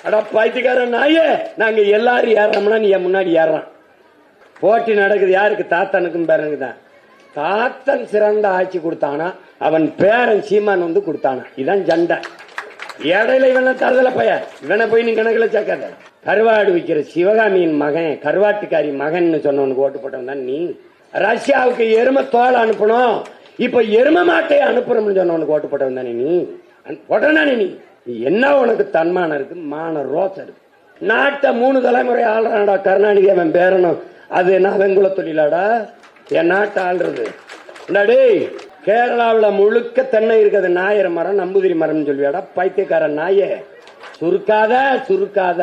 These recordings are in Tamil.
அடா பைத்தியக்காரன் நாயே, நாங்க எல்லாரும் ஏறோம்னா நீ முன்னாடி ஏறான். போட்டி நடக்குது யாருக்கு? தாத்தனுக்கும் பேரனுக்கு தான். தாத்தன் சிறந்த ஆட்சி கொடுத்தானா, அவன் பேரன் சீமான் வந்து கொடுத்தானா. இதான் சண்டை. இடையில இவன தரதல பைய, இவனை போய் நீ கணக்குல சேர்க்காத. கருவாடு விற்கிற சிவகாமியின் மகன், கருவாட்டுக்காரி மகன் சொன்னவனுக்கு ஓட்டு போட்டவன் தான் நீ. ரஷ்யாவுக்கு எருமை தோல் அனுப்பணும், இப்ப எருமை மாட்டை அனுப்புறோம்னு சொன்னவனுக்கு ஓட்டு போட்டவன் தானே நீ. போட்டானே நீ. என்ன உனக்கு தன்மானம் இருக்கு, மான ரோசம் இருக்கு. நாட்டை 3 தலைமுறை ஆள்றான்டா கருணாநிதி, அவன் பேரணும். அது என்ன வெங்குல தொழிலாடா என் நாட்டை ஆள்றது? கேரளாவில் முழுக்க தென்னை இருக்கிறது, நாயர மரம் நம்பூதிரி மரம் சொல்வியாடா பைத்தியக்காரன் நாயே. சுருக்காத சுருக்காத,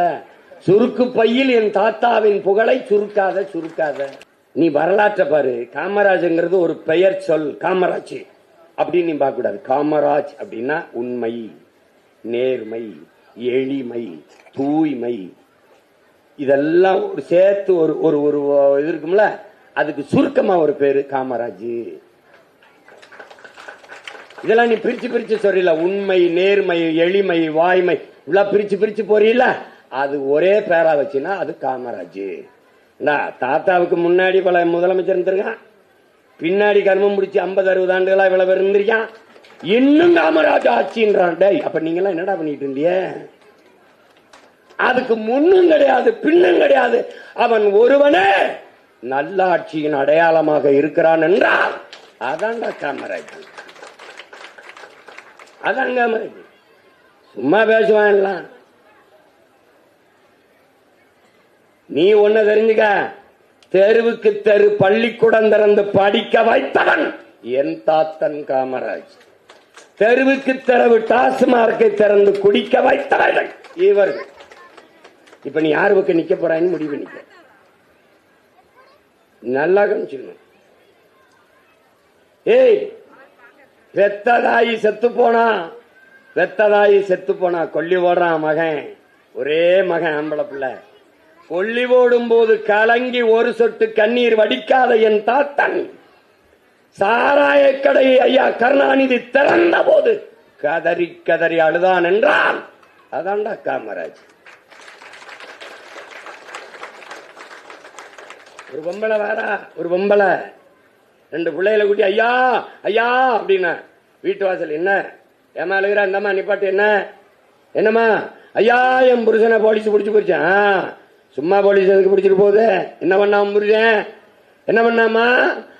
சுருக்கு பையில் என் தாத்தாவின் புகழை சுருக்காத சுருக்காத. நீ வரலாற்றை பாரு. காமராஜ்ங்கிறது ஒரு பெயர் சொல், காமராஜ் அப்படின்னு நீ பார்க்க கூடாது. காமராஜ் அப்படின்னா உண்மை, நேர்மை, எளிமை, தூய்மை, இதெல்லாம் ஒரு சேர்த்து ஒரு ஒரு ஒரு இது இருக்கும்ல, அதுக்கு சுருக்கமா ஒரு பேரு காமராஜ். இதெல்லாம் நீ பிரிச்சு பிரிச்சு சொல்றீல, உண்மை, நேர்மை, எளிமை, வாய்மை, இவ்வளவு பிரிச்சு பிரிச்சு போறீல, அது ஒரே பேரா வச்சுன்னா அது காமராஜ். தாத்தாவுக்கு முன்னாடி பல முதலமைச்சர் இருந்திருக்கான், பின்னாடி கர்மம் முடிச்சு 50-60 ஆண்டுகளா இவ்வளவு பேர் இருந்திருக்கான், இன்னும் காமராஜ் ஆட்சின்றான். டேய், அப்ப நீங்க எல்லாம் என்னடா பண்ணிட்டு இருந்திய? அதுக்கு முன்னும் கிடையாது பின்னும் கிடையாது, அவன் ஒருவனே நல்ல ஆட்சியின் அடையாளமாக இருக்கிறான் என்றால் அதான்டா காமராஜ். அதான் காமராஜ். சும்மா பேசுவான். நீ ஒண்ணு தெரிஞ்சுக்க, தெருவுக்கு தெரு பள்ளிக்கூடம் திறந்து படிக்க வைத்தவன் என் தாத்தன் காமராஜ். தெருவுக்கு தெருவு டாஸ்மார்க்கை திறந்து குடிக்க வைத்தவர்கள் இவர்கள். இப்ப நீ யார் பக்கம் நிக்க போறான்னு முடிவு நிக்க நல்லா கவனிச்சுக்கணும். ஏய், பெத்ததாயி செத்து போனா, பெத்ததாயி செத்து போனா, கொல்லி ஓடுறான் மகன், ஒரே மகன் ஆம்பளை பிள்ளை. கொல்லி ஓடும் போது கலங்கி ஒரு சொட்டு கண்ணீர் வடிக்காத என் தாத்தன் சாராய கடை ஐயா கருணாநிதி திறந்த போது கதறி கதறி அழுதான் என்றால் அதான்டா காமராஜ். ஒரு பொம்பளை வேறா, ஒரு பொம்பளை 2 பிள்ளைகளை கூட்டி ஐயா ஐயா அப்படின்னா வீட்டு வாசல், என்ன ஏமா அழுகிற, அந்தம்மா நிப்பாட்டு, என்ன என்னம்மா? ஐயா, என் புருஷனை போலீஸ் பிடிச்சு போயிடுச்சான். சும்மா போலீஸ் எதுக்கு பிடிச்சிட்டு போகுது? என்ன பண்ணா புருஷன், என்ன பண்ணாமா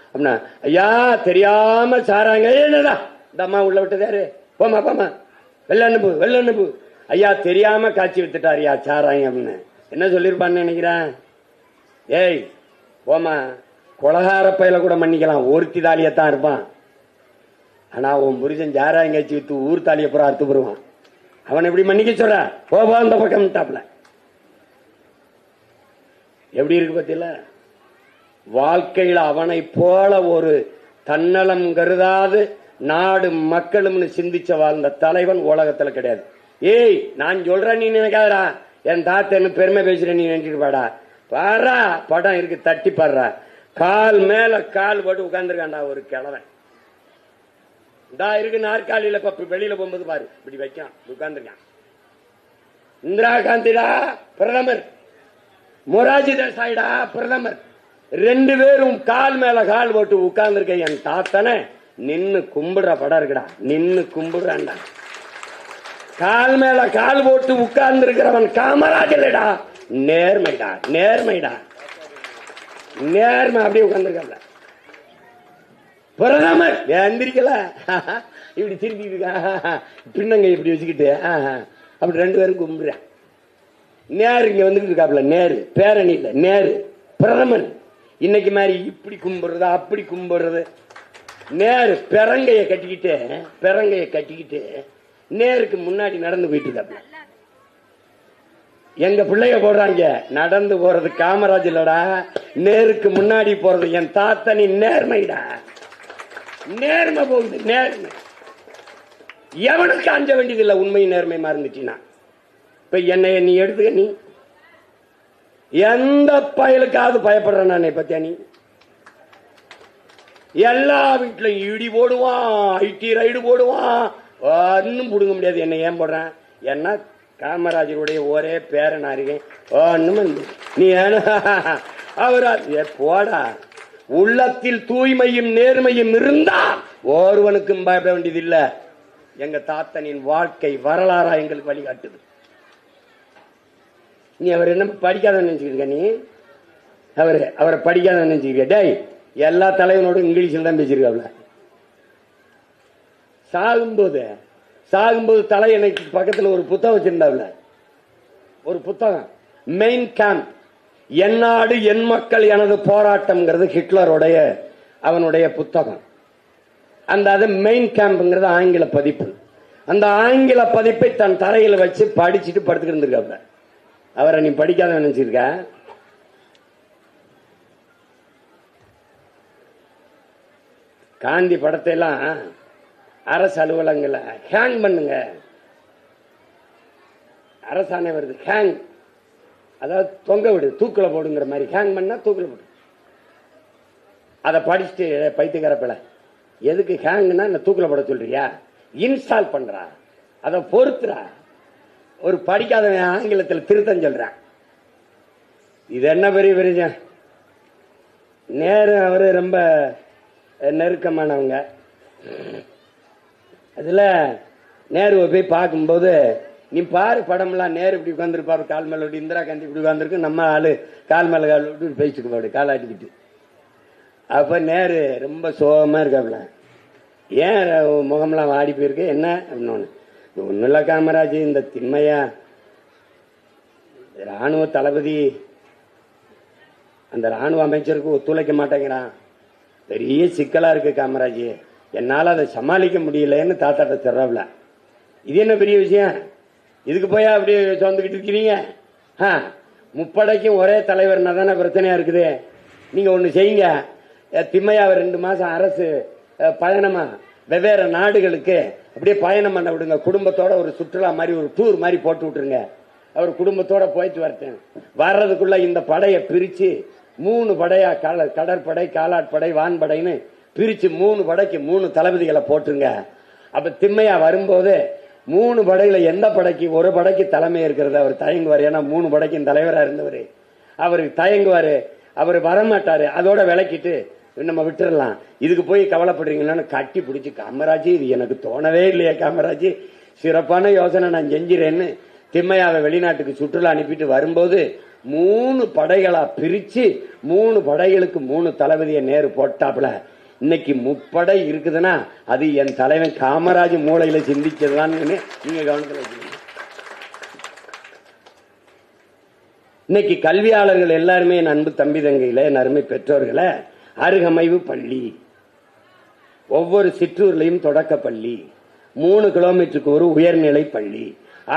அப்படின்னா, ஐயா தெரியாம சாராங்க. என்னடா இந்த அம்மா உள்ள விட்டதாரு, போமா போமா வெள்ள அனுப்பு வெள்ள அனுப்பு. ஐயா தெரியாம காட்சி வித்துட்டாரியா சாராங்க அப்படின்னு என்ன சொல்லிருப்பான்னு நினைக்கிறேன்? ஏய் போமா, கொலகார பையில கூட மன்னிக்கலாம், ஒருத்தி தாலியத்தான் இருப்பான். ஆனா உன் புருஷன் ஜாராங்க காட்சி வித்து ஊர் தாலியை பூரா அறுத்து போடுவான். அவன் எப்படி மன்னிக்க சொல்ற? போபா அந்த பக்கம் டாப்ல. எப்படி இருக்கு பத்தியில? வாழ்க்கையில் அவனை போல ஒரு தன்னலம் கருதாது நாடு மக்களும் சிந்திச்ச வாழ்ந்த தலைவன் உலகத்துல கிடையாது. ஏய், நான் சொல்றேன் நீ நினைக்காதரா, என் தாத்தன்னு பெருமை பேசுறேன் நீ நினைச்சிட்டு பாடா. பாரா படம் இருக்கு, தட்டி பாடுறா. கால் மேல கால் போட்டு உட்கார்ந்துருக்காண்டா ஒரு கிழவன். இந்தா இருக்கு நாற்காலியில வெளியில போகும்போது பாரு, இப்படி வைக்கான், உட்கார்ந்துருக்கான். இந்திரா காந்திடா பிரதமர், மொராஜி தேசாயிடா பிரதமர், 2 பேரும் கால் மேல கால் போட்டு உட்கார்ந்துருக்க என் தாத்தனை நின்னு கும்பிடுற படம் இருக்குடா, நின்னு கும்பிடுறான்டா. கால் மேல கால் போட்டு உட்கார்ந்து இருக்கிறவன் காமராஜர்டா. நேர்மைடா நேர்மைடா நேர்மை. அப்படியே உட்கார்ந்துருக்க பிரதமர் எந்திரிக்கல, இப்படி திருப்பி பின்னங்க இப்படி வச்சுக்கிட்டு அப்படி 2 பேரும் கும்பிடுறேன். நேரு இங்க வந்துட்டு இருக்காப்ல, நேரு பேரணி இல்ல, நேரு பிரதமர். இன்னைக்கு மாதிரி இப்படி கும்பிடுறது அப்படி கும்பிடுறது. நேரு பெரங்கைய கட்டிக்கிட்டு நேருக்கு முன்னாடி நடந்து போயிட்டு இருக்காப்ல. எங்க பிள்ளைய போடுறாங்க நடந்து போறது காமராஜ் இல்லடா, நேருக்கு முன்னாடி போறது என் தாத்தனி. நேர்மைடா, நேர்மை போகுது, நேர்மை. எவனுக்கு அஞ்ச வேண்டியது இல்ல, உண்மை நேர்மை மறந்துட்டீனா. இப்ப என்னைய நீ எடுத்துக்க, நீ எந்த பயலுக்காவது பயப்படுற நானே பத்தியா? நீ எல்லா வீட்லயும் இடி போடுவான், ஐடி ரைடு போடுவான், இன்னும் புடுங்க முடியாது. என்ன ஏன் போடுறேன்? ஏன்னா காமராஜருடைய ஒரே பேரனாரிகன் நீ அவரா போடா. உள்ளத்தில் தூய்மையும் நேர்மையும் இருந்தா ஒருவனுக்கும் பயப்பட வேண்டியதில்லை. எங்க தாத்தனின் வாழ்க்கை வரலாறா எங்களுக்கு வழிகாட்டுது. நீ அவர் என்ன படிக்காத நினைச்சுக்கிட்ட? நீ அவரை படிக்காத நினைச்சுக்கிட்ட? டேய், எல்லா தலைவனோடும் இங்கிலீஷில் தான் பேசியிருக்காப்ல. சாகும்போது தலையணைக்கு பக்கத்தில் ஒரு புத்தகம் வச்சிருந்தாப்ல. ஒரு புத்தகம், மெயின் கேம்ப், என் நாடு என் மக்கள் எனது போராட்டம்ங்கிறது ஹிட்லருடைய அவனுடைய புத்தகம். அந்த மெயின் கேம்ப்ங்கிறது ஆங்கில பதிப்பு. அந்த ஆங்கில பதிப்பை தன் தரையில் வச்சு படிச்சுட்டு படுத்துக்கிட்டு இருந்திருக்காப்ல. அவரை நீ படிக்காத நினைச்சிருக்க? காந்தி படத்தை எல்லாம் அரசு அலுவலகங்களை ஹேங் பண்ணுங்க. அரசாணை வருது, ஹேங், அதாவது தொங்க விடு, தூக்கில போடுங்கிற மாதிரி. ஹேங் பண்ணா தூக்கில போடு. அதை படிச்சுட்டு பைத்தியக்காரப்பல, எதுக்கு ஹேங்னா தூக்கில போட சொல்றியா? இன்ஸ்டால் பண்றா, அதை பொறுத்துறா. ஒரு படிக்காத ஆங்கிலத்தில் திருத்தம் சொல்றான். இது என்ன பெரிய பெரிய நேரு அவரு ரொம்ப நெருக்கமானவங்க. அதுல நேருவை போய் பார்க்கும்போது, நீ பாரு படம்லாம், நேரு இப்படி உட்காந்துருப்பாரு கால் மேல, இந்திரா காந்தி இப்படி உட்காந்துருக்கு, நம்ம ஆளு கால் மேல கால் விட்டு பேசிட்டு போடு காலாட்டிக்கிட்டு. அப்ப நேரு ரொம்ப சோகமா இருக்காப்ல. ஏன் முகம்லாம் வாடி போயிருக்கு, என்ன அப்படின்னு? ஒன்னும் இல்ல காமராஜ், இந்த திண்மையா ராணுவ தளபதி அந்த ராணுவ அமைச்சருக்கு ஒத்துழைக்க மாட்டேங்கிறான், பெரிய சிக்கலா இருக்கு காமராஜ், என்னால அதை சமாளிக்க முடியலன்னு தாத்தாட்ட சொல்றாப்ல. இது என்ன பெரிய விஷயம்? இதுக்கு போய் அப்படி சொந்துக்கிட்டு இருக்கிறீங்க? முப்படைக்கும் ஒரே தலைவர்னா தானே பிரச்சனையா இருக்குது. நீங்க ஒண்ணு செய்யுங்க, திம்மையாவை 2 மாசம் அரசு பயணமா வெவ்வேறு நாடுகளுக்கு அப்படியே பயணம் பண்ண விடுங்க. குடும்பத்தோட ஒரு சுற்றுலா மாதிரி, ஒரு டூர் மாதிரி போட்டு விட்டுருங்க. அவர் குடும்பத்தோட போயிட்டு வரட்டேன். வர்றதுக்குள்ள இந்த படையை பிரிச்சு 3 படையா, கடற்படை, காலாட்படை, வான்படைன்னு பிரிச்சு 3 படைக்கு 3 தளபதிகளை போட்டுருங்க. அப்ப திம்மையா வரும்போது 3 படையில எந்த படைக்கு, ஒரு படைக்கு தலைமை இருக்கிறது அவர் தயங்குவார். ஏன்னா 3 படைக்கும் தலைவரா இருந்தவர். அவருக்கு தயங்குவாரு, அவர் வரமாட்டாரு. அதோட விளக்கிட்டு நம்ம விட்டுறலாம். இதுக்கு போய் கவலைப்படுறீங்களான்னு கட்டி பிடிச்சி, காமராஜ் இது எனக்கு தோணவே இல்லையா காமராஜ், சிறப்பான யோசனை நான் செஞ்சிறேன்னு திம்மையாவை வெளிநாட்டுக்கு சுற்றுலா அனுப்பிட்டு வரும்போது 3 படைகளா பிரிச்சு 3 படைகளுக்கு 3 தளபதியை நேரு போட்டாப்புல. இன்னைக்கு முப்படை இருக்குதுன்னா அது என் தலைவன் காமராஜ் மூளையில சிந்திச்சதுதான் நீங்க கவனத்தில் வச்சுக்கீங்க. இன்னைக்கு கல்வியாளர்கள் எல்லாருமே என் அன்பு தம்பி தங்கையில, என் அருமை பெற்றோர்களை, அருகமைவு பள்ளி, ஒவ்வொரு சிற்றூர்லையும் தொடக்க பள்ளி, 3 கிலோமீட்டருக்கு ஒரு உயர்நிலை பள்ளி,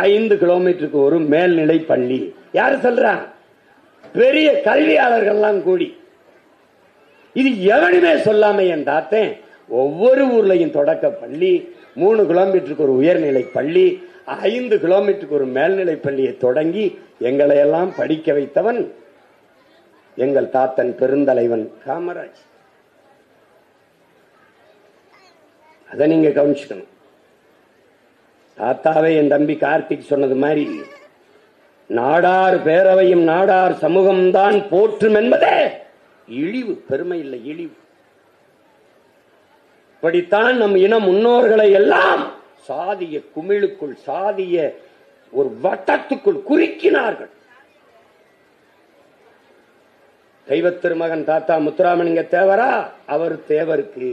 5 கிலோமீட்டருக்கு ஒரு மேல்நிலை பள்ளி. யாரு சொல்றா? பெரிய கல்வியாளர்கள்லாம் கூடி. இது எவனுமே சொல்லாம என் தாத்தன் ஒவ்வொரு ஊர்லையும் தொடக்க பள்ளி, 3 கிலோமீட்டருக்கு ஒரு உயர்நிலை பள்ளி, 5 கிலோமீட்டருக்கு ஒரு மேல்நிலை பள்ளியை தொடங்கி எங்களை எல்லாம் படிக்க வைத்தவன் எங்கள் தாத்தன் பெருந்தலைவன் காமராஜ். அதை நீங்க கவனிச்சுக்கணும். தாத்தாவே என் தம்பி கார்த்திக் சொன்னது மாதிரி, நாடார் பேரவையும் நாடார் சமூகம்தான் போற்றும் என்பதே இழிவு, பெருமை இல்லை, இழிவு. இப்படித்தான் நம் இன முன்னோர்களை எல்லாம் சாதிய குமிழுக்குள், சாதிய ஒரு வட்டத்துக்குள் குறுக்கினார்கள். தெய்வ திருமகன் தாத்தா முத்துராமலிங்க தேவரா, அவர் தேவருக்கு.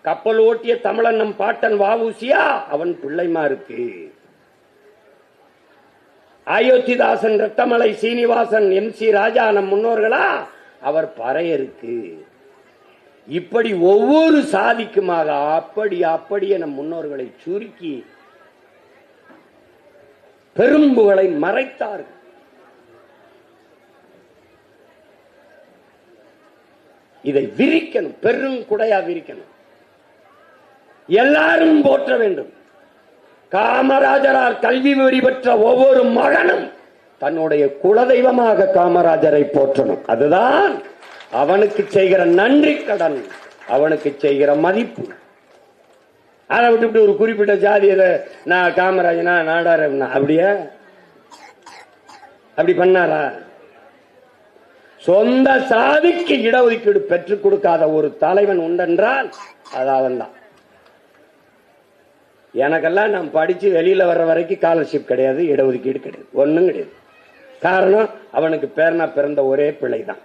கப்பல் ஓட்டிய தமிழன் நம் பாட்டன் வஉசியா, அவன் பிள்ளைமாருக்கு. அயோத்திதாசன், ரத்தமலை சீனிவாசன், MC ராஜா நம் முன்னோர்களா, அவர் பறையருக்கு. இப்படி ஒவ்வொரு சாதிக்குமாக அப்படியே நம் முன்னோர்களை சுருக்கி பெரும்புகளை மறைத்தார்கள். இதை விரிக்கணும், பெருங்குடையா விரிக்கணும், எல்லாரும் போற்ற வேண்டும். காமராஜரால் கல்வி வெறி பெற்ற ஒவ்வொரு மகனும் தன்னுடைய குலதெய்வமாக காமராஜரை போற்றணும். அதுதான் அவனுக்கு செய்கிற நன்றி கடன், அவனுக்கு செய்கிற மதிப்பு. அதை விட்டு ஒரு குறிப்பிட்ட ஜாதியில நான் காமராஜனா நாடார் அப்படியே அப்படி பண்ணாரா? சொந்த சாதிக்கு இடஒதுக்கீடு பெற்றுக் கொடுக்காத ஒரு தலைவன் உண்டென்றால் அது அவன் தான். எனக்கெல்லாம் நான் படிச்சு வெளியில வர்ற வரைக்கும் ஸ்காலர்ஷிப் கிடையாது, இடஒதுக்கீடு கிடையாது, ஒன்னும் கிடையாது. காரணம் அவனுக்கு பேரனா பிறந்த ஒரே பிள்ளை தான்.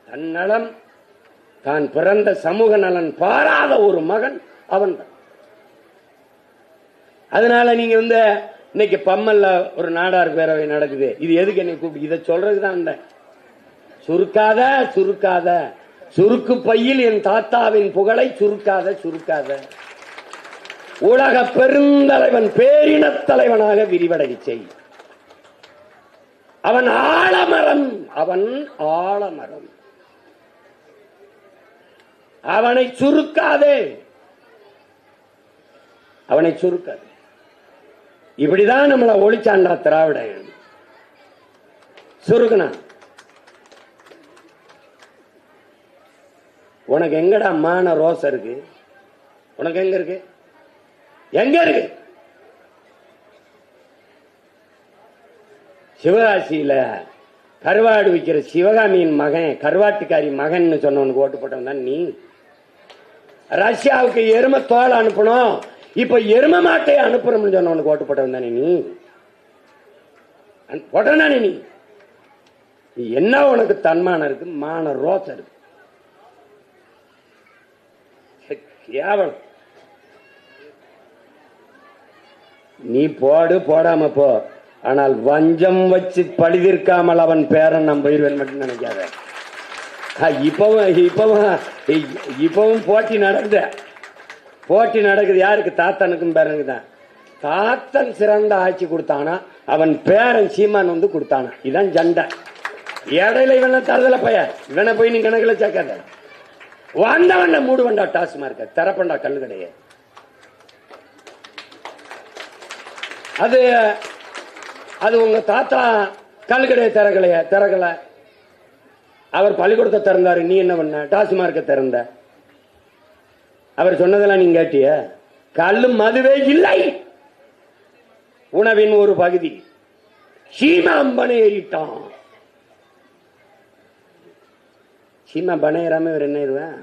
தன்னலம் தான் பிறந்த சமூக நலன் பாராத ஒரு மகன் அவன் தான். அதனால நீங்க இன்னைக்கு பம்மல்ல ஒரு நாடார் பேரவை நடக்குது, இது எதுக்கு என்னை கூப்பிட்டு இதை சொல்றதுதான். சுருக்காத சுருக்காத சுருக்கு பையில் என் தாத்தாவின் புகழை சுருக்காத சுருக்காத. உலக பெருந்தலைவன் பேரினத் தலைவனாக விரிவடை செய். அவன் ஆலமரம், அவன் ஆலமரம். அவனை சுருக்காதே, அவனை சுருக்காது. இப்படிதான் நம்மளை ஒளிச்சாண்டா திராவிட. சுருக்கனா உனக்கு எங்கடா மான ரோசம் இருக்கு? உனக்கு எங்க இருக்கு? எங்க இருக்கு? சிவகாசியில கருவாடு விற்கிற சிவகாமியின் மகன், கருவாட்டுக்காரி மகன் சொன்னவனுக்கு ஓட்டு போட்டவன் தான் நீ. ரஷ்யாவுக்கு எருமை தோல் அனுப்பணும், இப்ப எரும மாட்டை அனுப்புறோம்னு சொன்னவனுக்கு ஓட்டு போட்டவன் தானே நீ. போட்டானே நீ. என்ன உனக்கு தன்மானம் இருக்கு, மான ரோசம் இருக்கு? கேவலம். நீ போடு, போடாம போ, ஆனால் வஞ்சம் வச்சு பழிதிருக்காமல் அவன் பேரன் நம் பயிர்வன் மட்டும் நினைக்காத. இப்பவும் போட்டி நடக்குது. போட்டி நடக்குது யாருக்கு? தாத்தனுக்கும் பேரனுக்கு தான். தாத்தன் சிறந்த ஆட்சி கொடுத்தானா, அவன் பேரன் சீமான் கொடுத்தானா. இதான் சண்டை. இடையில இவன தரதல பைய, இவனை போய் நீ கணக்குல சேர்க்காத. வந்தவன மூடுவண்டா டாஸ்மார்க்க, திறப்பண்டா கல்லு கடைய. அது அது உங்க தாத்தா கல்லு கடைய திறக்கல. அவர் பள்ளிக்கூடத்தை திறந்தாரு, நீ என்ன பண்ண? டாஸ்மார்க்க திறந்த. அவர் சொன்னதெல்லாம் நீங்க கேட்டிய? கல்லு மதுவே இல்லை, உணவின் ஒரு பகுதி. சீமான் பனை ஏறிட்டான். சீமா பனை ஏறாம இவர் என்ன ஏறுவேன்?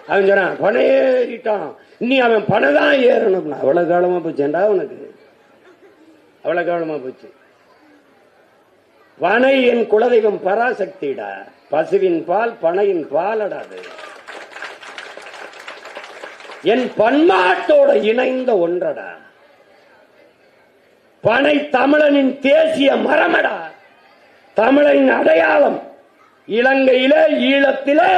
அவன் சொல்றான் பனை ஏறிட்டான், நீ அவன் பனை தான் ஏறணும். அவ்வளவு காலமா போச்சுண்டா உனக்கு, அவ்வளவு காலமா போச்சு. பனை என் குலதெய்வம் பராசக்திடா, பசுவின் பால் பனையின் பால் அடாது. என் பண்பாட்டோட இணைந்த ஒன்றடா. பனை தமிழனின் தேசிய மரமடா, தமிழனின் அடையாளம். இலங்கையிலே ஈழத்திலே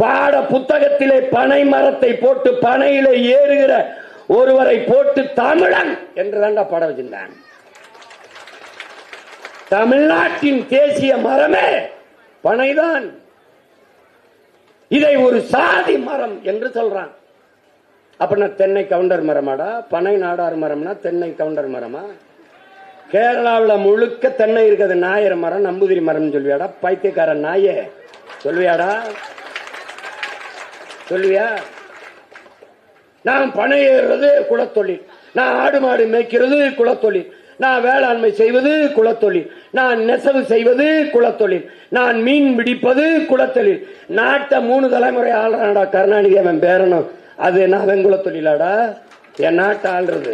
பாட புத்தகத்திலே பனை மரத்தை போட்டு பனையிலே ஏறுகிற ஒருவரை போட்டு தமிழன் என்றுதான்டா பாட வச்சிருந்தான். தமிழ்நாட்டின் தேசிய மரமே பனைதான். இதை ஒரு சாதி மரம் என்று சொல்றான். அப்படின்னா தென்னை கவுண்டர் மரமாடா? பனை நாடார் மரம்னா தென்னை கவுண்டர் மரமா? கேரளாவில் முழுக்க தென்னை இருக்கிறது நாயர் மரம், நம்பூதிரி மரம் சொல்வியாடா? பைத்தியக்கார நாயே சொல்வியாடா? சொல்வியா? நான் பனை ஏறுறது குலத்தொழில், நான் ஆடு மாடு மேய்க்கிறது குலத்தொழில், நான் வேளாண்மை செய்வது குலத்தொழில், நான் நெசவு செய்வது குலத்தொழில், நான் மீன் பிடிப்பது குலத்தொழில். நாட்டை 3 தலைமுறை ஆள்றான்டா கருணாநிதி அவன் பேரணும். அது நான் வெங்குல தொழிலாடா என் நாட்டை ஆள்றது?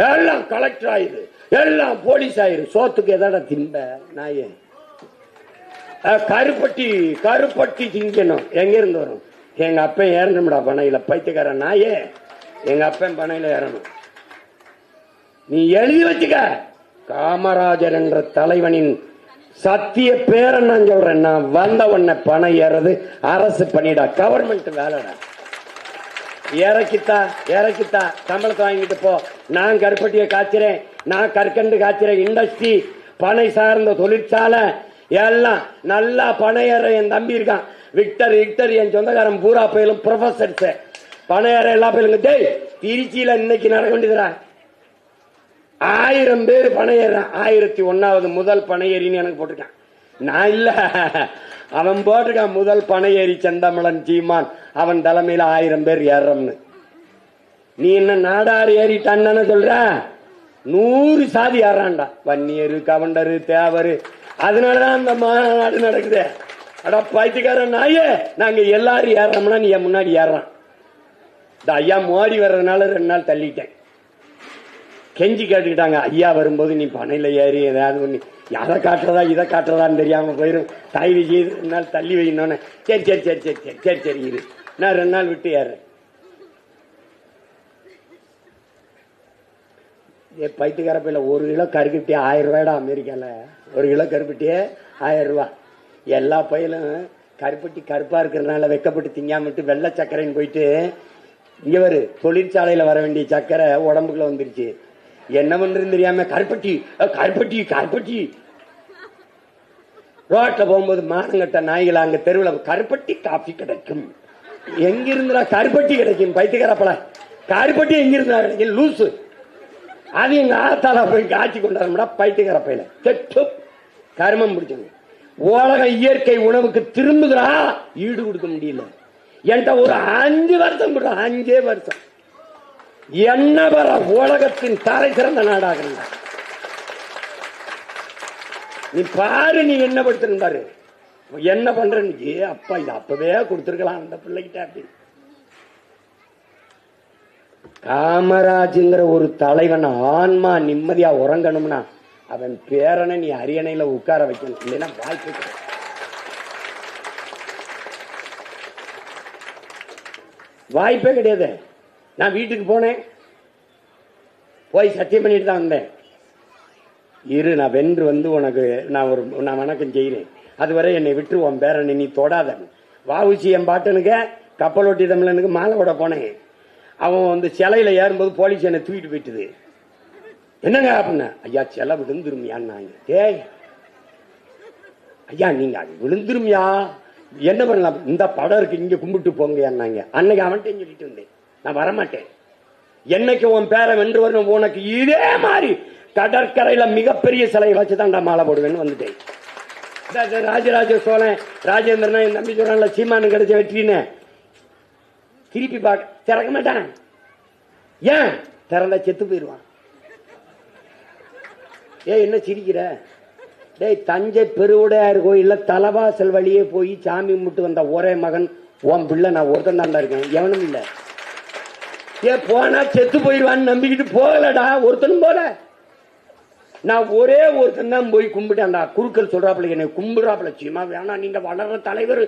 எல்லாம் கலெக்டர் ஆயிரு, எல்லாம் போலீஸ் ஆயிரு, சோத்துக்கு எதாடா திம்ப நாயே? கருப்பட்டி திங்கணும். எங்க இருந்து வரும்? எங்க அப்பன் ஏறணும்டா பனையில, பைத்தியக்கார நாயே. எங்க அப்பன் பனையில ஏறணும். நீ எழுதி வச்சுக்க, காமராஜர் என்ற தலைவனின் சத்திய பேரன் நான் சொல்றேன். நான் வந்த உடனே பணம் ஏறது அரசு பண்ணிடா, கவர்மெண்ட் வேலைடா. இறக்கித்தா சம்பளத்தை வாங்கிட்டு போ. நான் கருப்பட்டியை காய்ச்சிறேன், நான் கற்கண்டு காய்ச்சிறேன். இண்டஸ்ட்ரி, பனை சார்ந்த தொழிற்சாலை எல்லாம் நல்லா பனை ஏற. என் தம்பி இருக்கான் விக்டர், என் சொந்தக்காரன் பூரா பயிலும் ப்ரொஃபசர்ஸ். பனை ஏற எல்லா பயிலுங்க. திருச்சியில இன்னைக்கு நடக்க வேண்டியதுடா. 1000 பேர் பணம் ஏறான். 1001வது முதல் பணம் ஏறின்னு எனக்கு போட்டிருக்கான். நான் இல்ல, அவன் போட்டிருக்கான் முதல் பணம் ஏறி செந்தமிழன் சீமான் அவன் தலைமையில 1000 பேர் ஏறம்னு. நீ என்ன நாடாறு ஏறிட்டான்னு சொல்ற? 100 சாதி ஏறான்டா, வன்னியரு கவண்டரு தேவரு. அதனாலதான் அந்த மாநாடு நடக்குது. அடா பைத்தியக்காரன் நாயே, நாங்க எல்லாரும் ஏறோம்னா நீ முன்னாடி ஏறான். இந்த ஐயா மோடி வர்றதுனால 2 நாள் தள்ளிட்டேன். கெஞ்சி கேட்டுக்கிட்டாங்க, ஐயா வரும்போது நீ பனையில ஏறி ஏதாவது ஒண்ணு அதை காட்டுறதா இதை காட்டுறதான்னு தெரியாம போயிடும், தயவு செய்து 2 நாள் தள்ளி வைக்கணும்னு. சரி சரி சரி சரி சரி சரி சரி இரு, நான் 2 நாள் விட்டு ஏறேன். பைத்துக்கார பையில 1 கிலோ கருப்பட்டி 1000 ரூபாய்டா அமெரிக்கால. 1 கிலோ கருப்பட்டி 1000 ரூபாய். எல்லா பையிலும் கருப்பட்டி கருப்பா இருக்கிறதுனால வெக்கப்பட்டு திங்காமட்டு வெள்ளை சக்கரைன்னு போயிட்டு இங்க ஒரு தொழிற்சாலையில வர வேண்டிய சக்கரை உடம்புக்குள்ள வந்துருச்சு. என்ன பண்றது தெரியாம கருப்பட்டி கருப்பட்டி கருப்பட்டி. ரோட்ல போகும்போது மானங்கட்ட நாய்கள் அங்க தெருவில் கருப்பட்டி காஃபி கிடைக்கும். எங்கிருந்தா கருப்பட்டி கிடைக்கும்? பைத்தியக்காரப்பல, கருப்பட்டி எங்கிருந்தா கிடைக்கும்? லூசு. அது எங்க ஆத்தால போய் காட்சி கொண்டாடா பைத்தியக்காரப்பையில கெட்டு கருமம் பிடிச்சது. உலக இயற்கை உணவுக்கு திரும்புகிறா, ஈடு கொடுக்க முடியல. என்கிட்ட ஒரு 5 வருஷம் 5 வருஷம் என்ன வர உலகத்தின் தலை சிறந்த நாடாக நீ பாரு. நீ என்ன படுத்து பாரு, என்ன பண்ற நீ? அப்பா இது அப்பவே கொடுத்திருக்கலாம் அந்த பிள்ளைகிட்ட. அப்படி காமராஜுங்கிற ஒரு தலைவன் ஆன்மா நிம்மதியா உறங்கணும்னா அவன் பேரனை நீ அரியணையில உட்கார வைக்கணும். இல்லைன்னா வாய்ப்பு வாய்ப்பே கிடையாது. நான் வீட்டுக்கு போனேன், போய் சத்தியம் பண்ணிட்டு தான் வந்தேன். இரு, நான் வென்று வந்து உனக்கு நான் வணக்கம் செய்கிறேன், அதுவரை என்னை விட்டு உன் பேரனை நீ தொடாத. வாவுச்சி என் பாட்டனுக்கு கப்பலோட்டி தமிழனுக்கு மாலை விட போனேன். அவன் வந்து சிலையில ஏறும்போது போலீஸ் என்னை தூக்கிட்டு போயிட்டுது. என்னங்க அப்படின்னா, ஐயா சிலை விழுந்துருமியான்னாங்க. ஏய் ஐயா நீங்க அது விழுந்துருமியா, என்ன பண்ணலாம், இந்த படம் இருக்கு இங்க கும்பிட்டு போங்க. அன்னைக்கு அவன்கிட்ட சொல்லிட்டு இருந்தேன், நான் வரமாட்டேன். என்னைக்கு உன் பேரை வென்று வரணும், உனக்கு இதே மாதிரி கடற்கரையில மிகப்பெரிய சிலையை வச்சுதான் மாலை போடுவேன்னு வந்துட்டேன். ராஜராஜ சோழன் ராஜேந்திரன் என் தம்பி சொல்றான்ல, சீமானு கிடைச்ச வெற்றின்னு திருப்பி பார்க்க திறக்க மாட்டான். ஏன் திறந்தா செத்து போயிடுவான். என்ன சிரிக்கிற? டேய், தஞ்சை பெருவுடையார் கோயில்ல தலவாசல் வழியே போய் சாமி கும்பிட்டு வந்த ஒரே மகன் உன் பிள்ளை நான் ஒருத்தன் தாண்டா இருக்கேன், எவனும் இல்ல. போனா செத்து போயிடுவான்னு நம்பிக்கிட்டு போகலடா, ஒருத்தனும் போல. நான் ஒரே ஒருத்தன் தான் போய் கும்பிட்டேன்டா. குருக்கள் சொல்றாப்புல என்னை கும்பிடுறாப்புல, சீமா வேணா, நீங்க வளர்ற தலைவர்,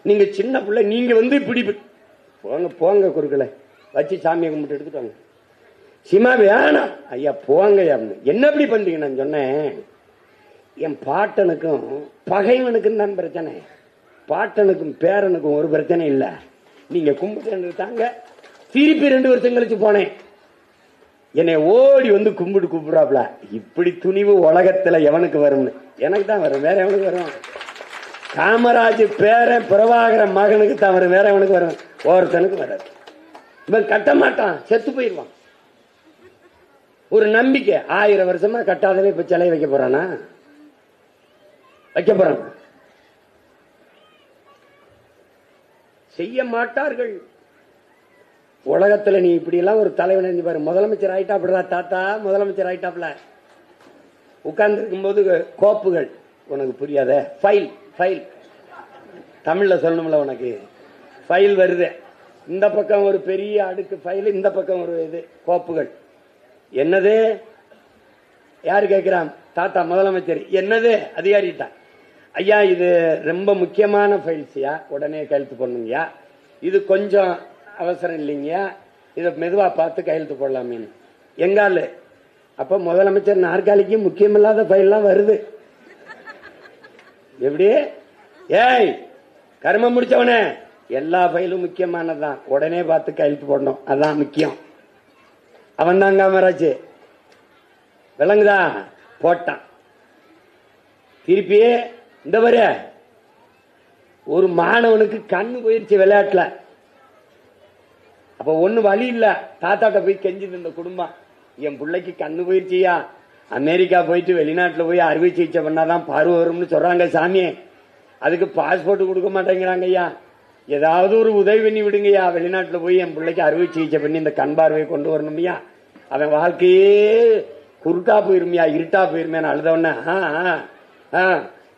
நீங்க சின்ன பிள்ளை, நீங்க வந்து இப்படி போங்க போங்க குருக்களை வச்சு சாமியை கும்பிட்டு எடுத்துட்டு வாங்க. சீமா வேணாம் ஐயா போங்க. என்ன எப்படி பண்றீங்க? நான் சொன்னேன், என் பாட்டனுக்கும் பகைவனுக்கும் தான் பிரச்சனை, பாட்டனுக்கும் பேரனுக்கும் ஒரு பிரச்சனை இல்ல. நீங்க கும்பிட்டு தாங்க. திருப்பி 2 வருஷம் கழிச்சு போனேன், என்னை ஓடி வந்து கும்பிட்டு கூப்பிடுறாப்ல. இப்படி துணிவு உலகத்துல எவனுக்கு வரும்னு? எனக்கு தான் வரும், வேற எவனுக்கு வரும்? காமராஜ் பேரன் பிரபாகர மகனுக்கு தான் வரும், வேற எவனுக்கு வரும்? ஒருத்தனுக்கு வராது. இவன் கட்ட மாட்டான், செத்து போயிடுவான். ஒரு நம்பிக்கை 1000 வருஷமா கட்டாதவே இப்ப சிலை வைக்க போறானா? வைக்க போறான்? செய்ய மாட்டார்கள். உலகத்துல நீ இப்படி எல்லாம் ஒரு தலைவன் பாரு. முதலமைச்சர் ஆயிட்டா அப்படிதான் தாத்தா, முதலமைச்சர் ஆயிட்டாப்ல. உட்கார்ந்து இருக்கும் போது கோப்புகள், உனக்கு புரியாத ஃபைல், ஃபைல் தமிழ்ல சொல்லணும்ல, உனக்கு ஃபைல் வருது. இந்த பக்கம் ஒரு பெரிய அடுக்கு ஃபைல், இந்த பக்கம் ஒரு இது கோப்புகள். என்னது? யாரு கேட்கிறான்? தாத்தா முதலமைச்சர். என்னது? அதிகாரிட்டா. ஐயா இது ரொம்ப முக்கியமான ஃபைல்ஸ்யா, உடனே கையெழுத்து போடணுங்கய்யா. இது கொஞ்சம் அவசரம் இல்லைங்கய்யா, இதை மெதுவா பார்த்து கையெழுத்து போடலாமே. எங்காலு அப்ப முதலமைச்சர் நாற்காலிக்கு முக்கியமில்லாத ஃபைல்லாம் வருது. எப்படி? ஏய் கர்மம் முடிச்சவனே, எல்லா ஃபைலும் முக்கியமானதுதான், உடனே பார்த்து கையெழுத்து போடணும், அதான் முக்கியம். அவன் தான் காமராஜ், விளங்குதா? போட்டான். திருப்பி இந்த வர ஒரு மாணவனுக்கு கண்ணு போயிருச்சு விளையாட்டுல. அப்ப ஒண்ணு வழி இல்ல, தாத்தாட்ட போய் கெஞ்சுது இந்த குடும்பம். என் பிள்ளைக்கு கண்ணு போயிடுச்சியா, அமெரிக்கா போயிட்டு வெளிநாட்டுல போய் அறுவை சிகிச்சை பண்ணாதான் பார்வை வரும்னு சொல்றாங்க சாமியே. அதுக்கு பாஸ்போர்ட் கொடுக்க மாட்டேங்கிறாங்க ஐயா. ஏதாவது ஒரு உதவி பண்ணி விடுங்கய்யா. வெளிநாட்டுல போய் என் பிள்ளைக்கு அறுவை சிகிச்சை பண்ணி இந்த கண் பார்வையை கொண்டு வரணும்யா. அவன் வாழ்க்கையே குருட்டா போயிருமியா, இருட்டா போயிருமே. அழுதவன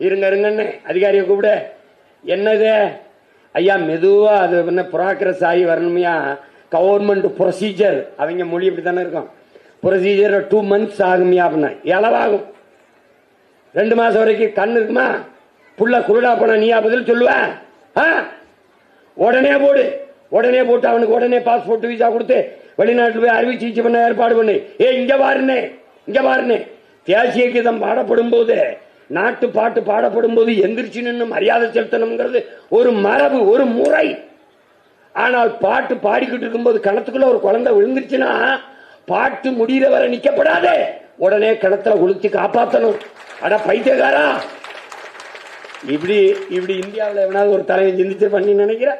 இருங்க இருங்கன்னு அதிகாரியை கூப்பிட. என்னது ஐயா மெதுவா அது என்ன ப்ராக்ரஸ் ஆகி வரணுமையா. கவர்மெண்ட் ப்ரொசீஜர், அவங்க மொழி இப்படி தானே இருக்கும். ப்ரொசீஜர் 2 months ஆகுமியா அப்படின்னா எளவாகும். 2 மாசம் வரைக்கும் கண் இருக்குமா? புள்ள குருடா போன நீயா பதில் சொல்லுவ? உடனே போடு, உடனே போட்டு அவனுக்கு உடனே பாஸ்போர்ட் விசா கொடுத்து வெளிநாட்டில் போய் அறுவை சிகிச்சை பண்ண ஏற்பாடு பண்ணு. இங்க பாருன்னு, இங்க பாருன்னு. தேசிய கீதம் பாடப்படும் போது, நாட்டு பாட்டு பாடப்படும் போது எந்திரிச்சு நின்று மரியாதை செலுத்தணுங்கிறது ஒரு மரபு, ஒரு முறை. ஆனால் பாட்டு பாடிக்கிட்டு இருக்கும்போது கிணத்துக்குள்ள ஒரு குழந்தை விழுந்துருச்சுன்னா பாட்டு முடிகிற வரை நிக்கப்படாதே, உடனே கிணத்துல குளிச்சு காப்பாற்றணும். அட பைத்தியக்காரா, இப்படி இப்படி இந்தியாவில் எவனாவது ஒரு தலைவன் சிந்திச்சு பண்ணி நினைக்கிற?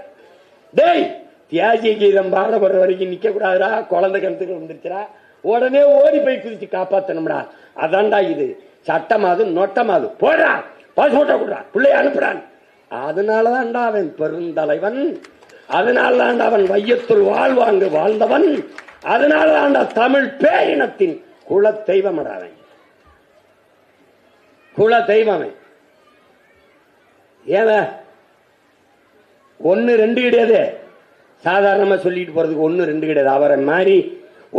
டேய், தியாகிய கீதம் பாடப்படுற வரைக்கும் நிக்க கூடாதுரா. குழந்தை கிணத்துக்கு வந்துருச்சுரா, உடனே ஓடி போய் குதிச்சு காப்பாற்றணும்டா. அதான்டா இது சட்டமாது நொட்டமாது. போடுறா, பாஸ்போர்ட்டை கொடுறா, பிள்ளைய அனுப்புறான். அதனாலதான்டா அவன் பெருந்தலைவன், அதனாலதான்டா அவன் வையத்துள் வாழ்வாங்கு வாழ்ந்தவன், அதனாலதான்டா தமிழ் பேரினத்தின் குல தெய்வம். குல தெய்வம். ஏன் 1 2 கிடையாது, சாதாரணமா சொல்லிட்டு போறதுக்கு 1 2 கிடையாது. அவரை மாதிரி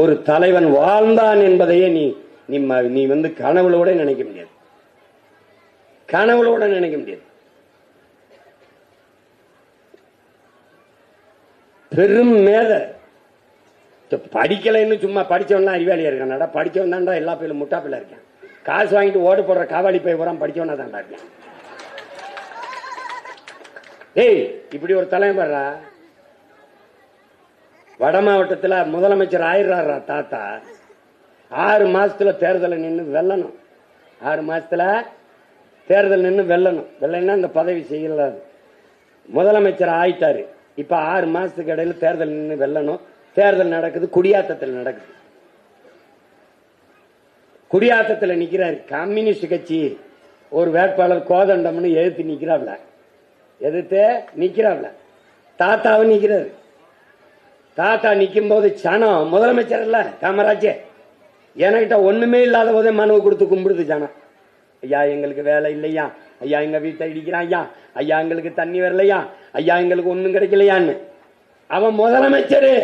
ஒரு தலைவன் வாழ்ந்தான் என்பதையே நீ நீ வந்து கனவுளோட நினைக்க முடியாது, கனவுளோட நினைக்க முடியாது. பெரும் மேத. படிக்கலைன்னு சும்மா படிச்சவன்லாம் அறிவாளியா இருக்கான்டா. படிச்சவன் தான்டா எல்லா பேரும் முட்டா பிள்ளை இருக்கான். காசு வாங்கிட்டு ஓடு போடுற காவாலி போய் போறான், படிச்சவனா தான்டா இருக்கான். ஏய், இப்படி ஒரு தலைவன் பாடுறா. வட மாவட்டத்தில் முதலமைச்சர் ஆயிடுறாரா தாத்தா. 6 மாசத்துல தேர்தலை நின்று வெல்லணும். 6 மாசத்துல தேர்தல் நின்று வெல்லணும். வெல்லன்னா இந்த பதவி செய்யலாது. முதலமைச்சர் ஆயிட்டாரு. இப்ப 6 மாசத்துக்கு இடையில தேர்தல் நின்று வெல்லணும். தேர்தல் நடக்குது, குடியாத்தத்தில் நடக்குது. குடியாத்தத்தில் நிக்கிறாரு. கம்யூனிஸ்ட் கட்சி ஒரு வேட்பாளர் கோதண்டம்னு எதிர்த்து நிக்கிறாப்ல, எதிர்த்து நிக்கிறாப்ல. தாத்தாவும் நிக்கிறாரு. தாத்தா நிக்கும் போது சனம் முதலமைச்சர் இல்ல காமராஜ், என்கிட்ட ஒண்ணுமே இல்லாத போதே மனுவை கொடுத்து கும்பிடுது ஜனம். ஐயா எங்களுக்கு வேலை இல்லையா, ஐயா எங்க வீட்டை இடிக்கிறான், ஐயா ஐயா எங்களுக்கு தண்ணி வரலையா, ஐயா எங்களுக்கு ஒண்ணும் கிடைக்கலையான்னு. அவன் முதலமைச்சரு.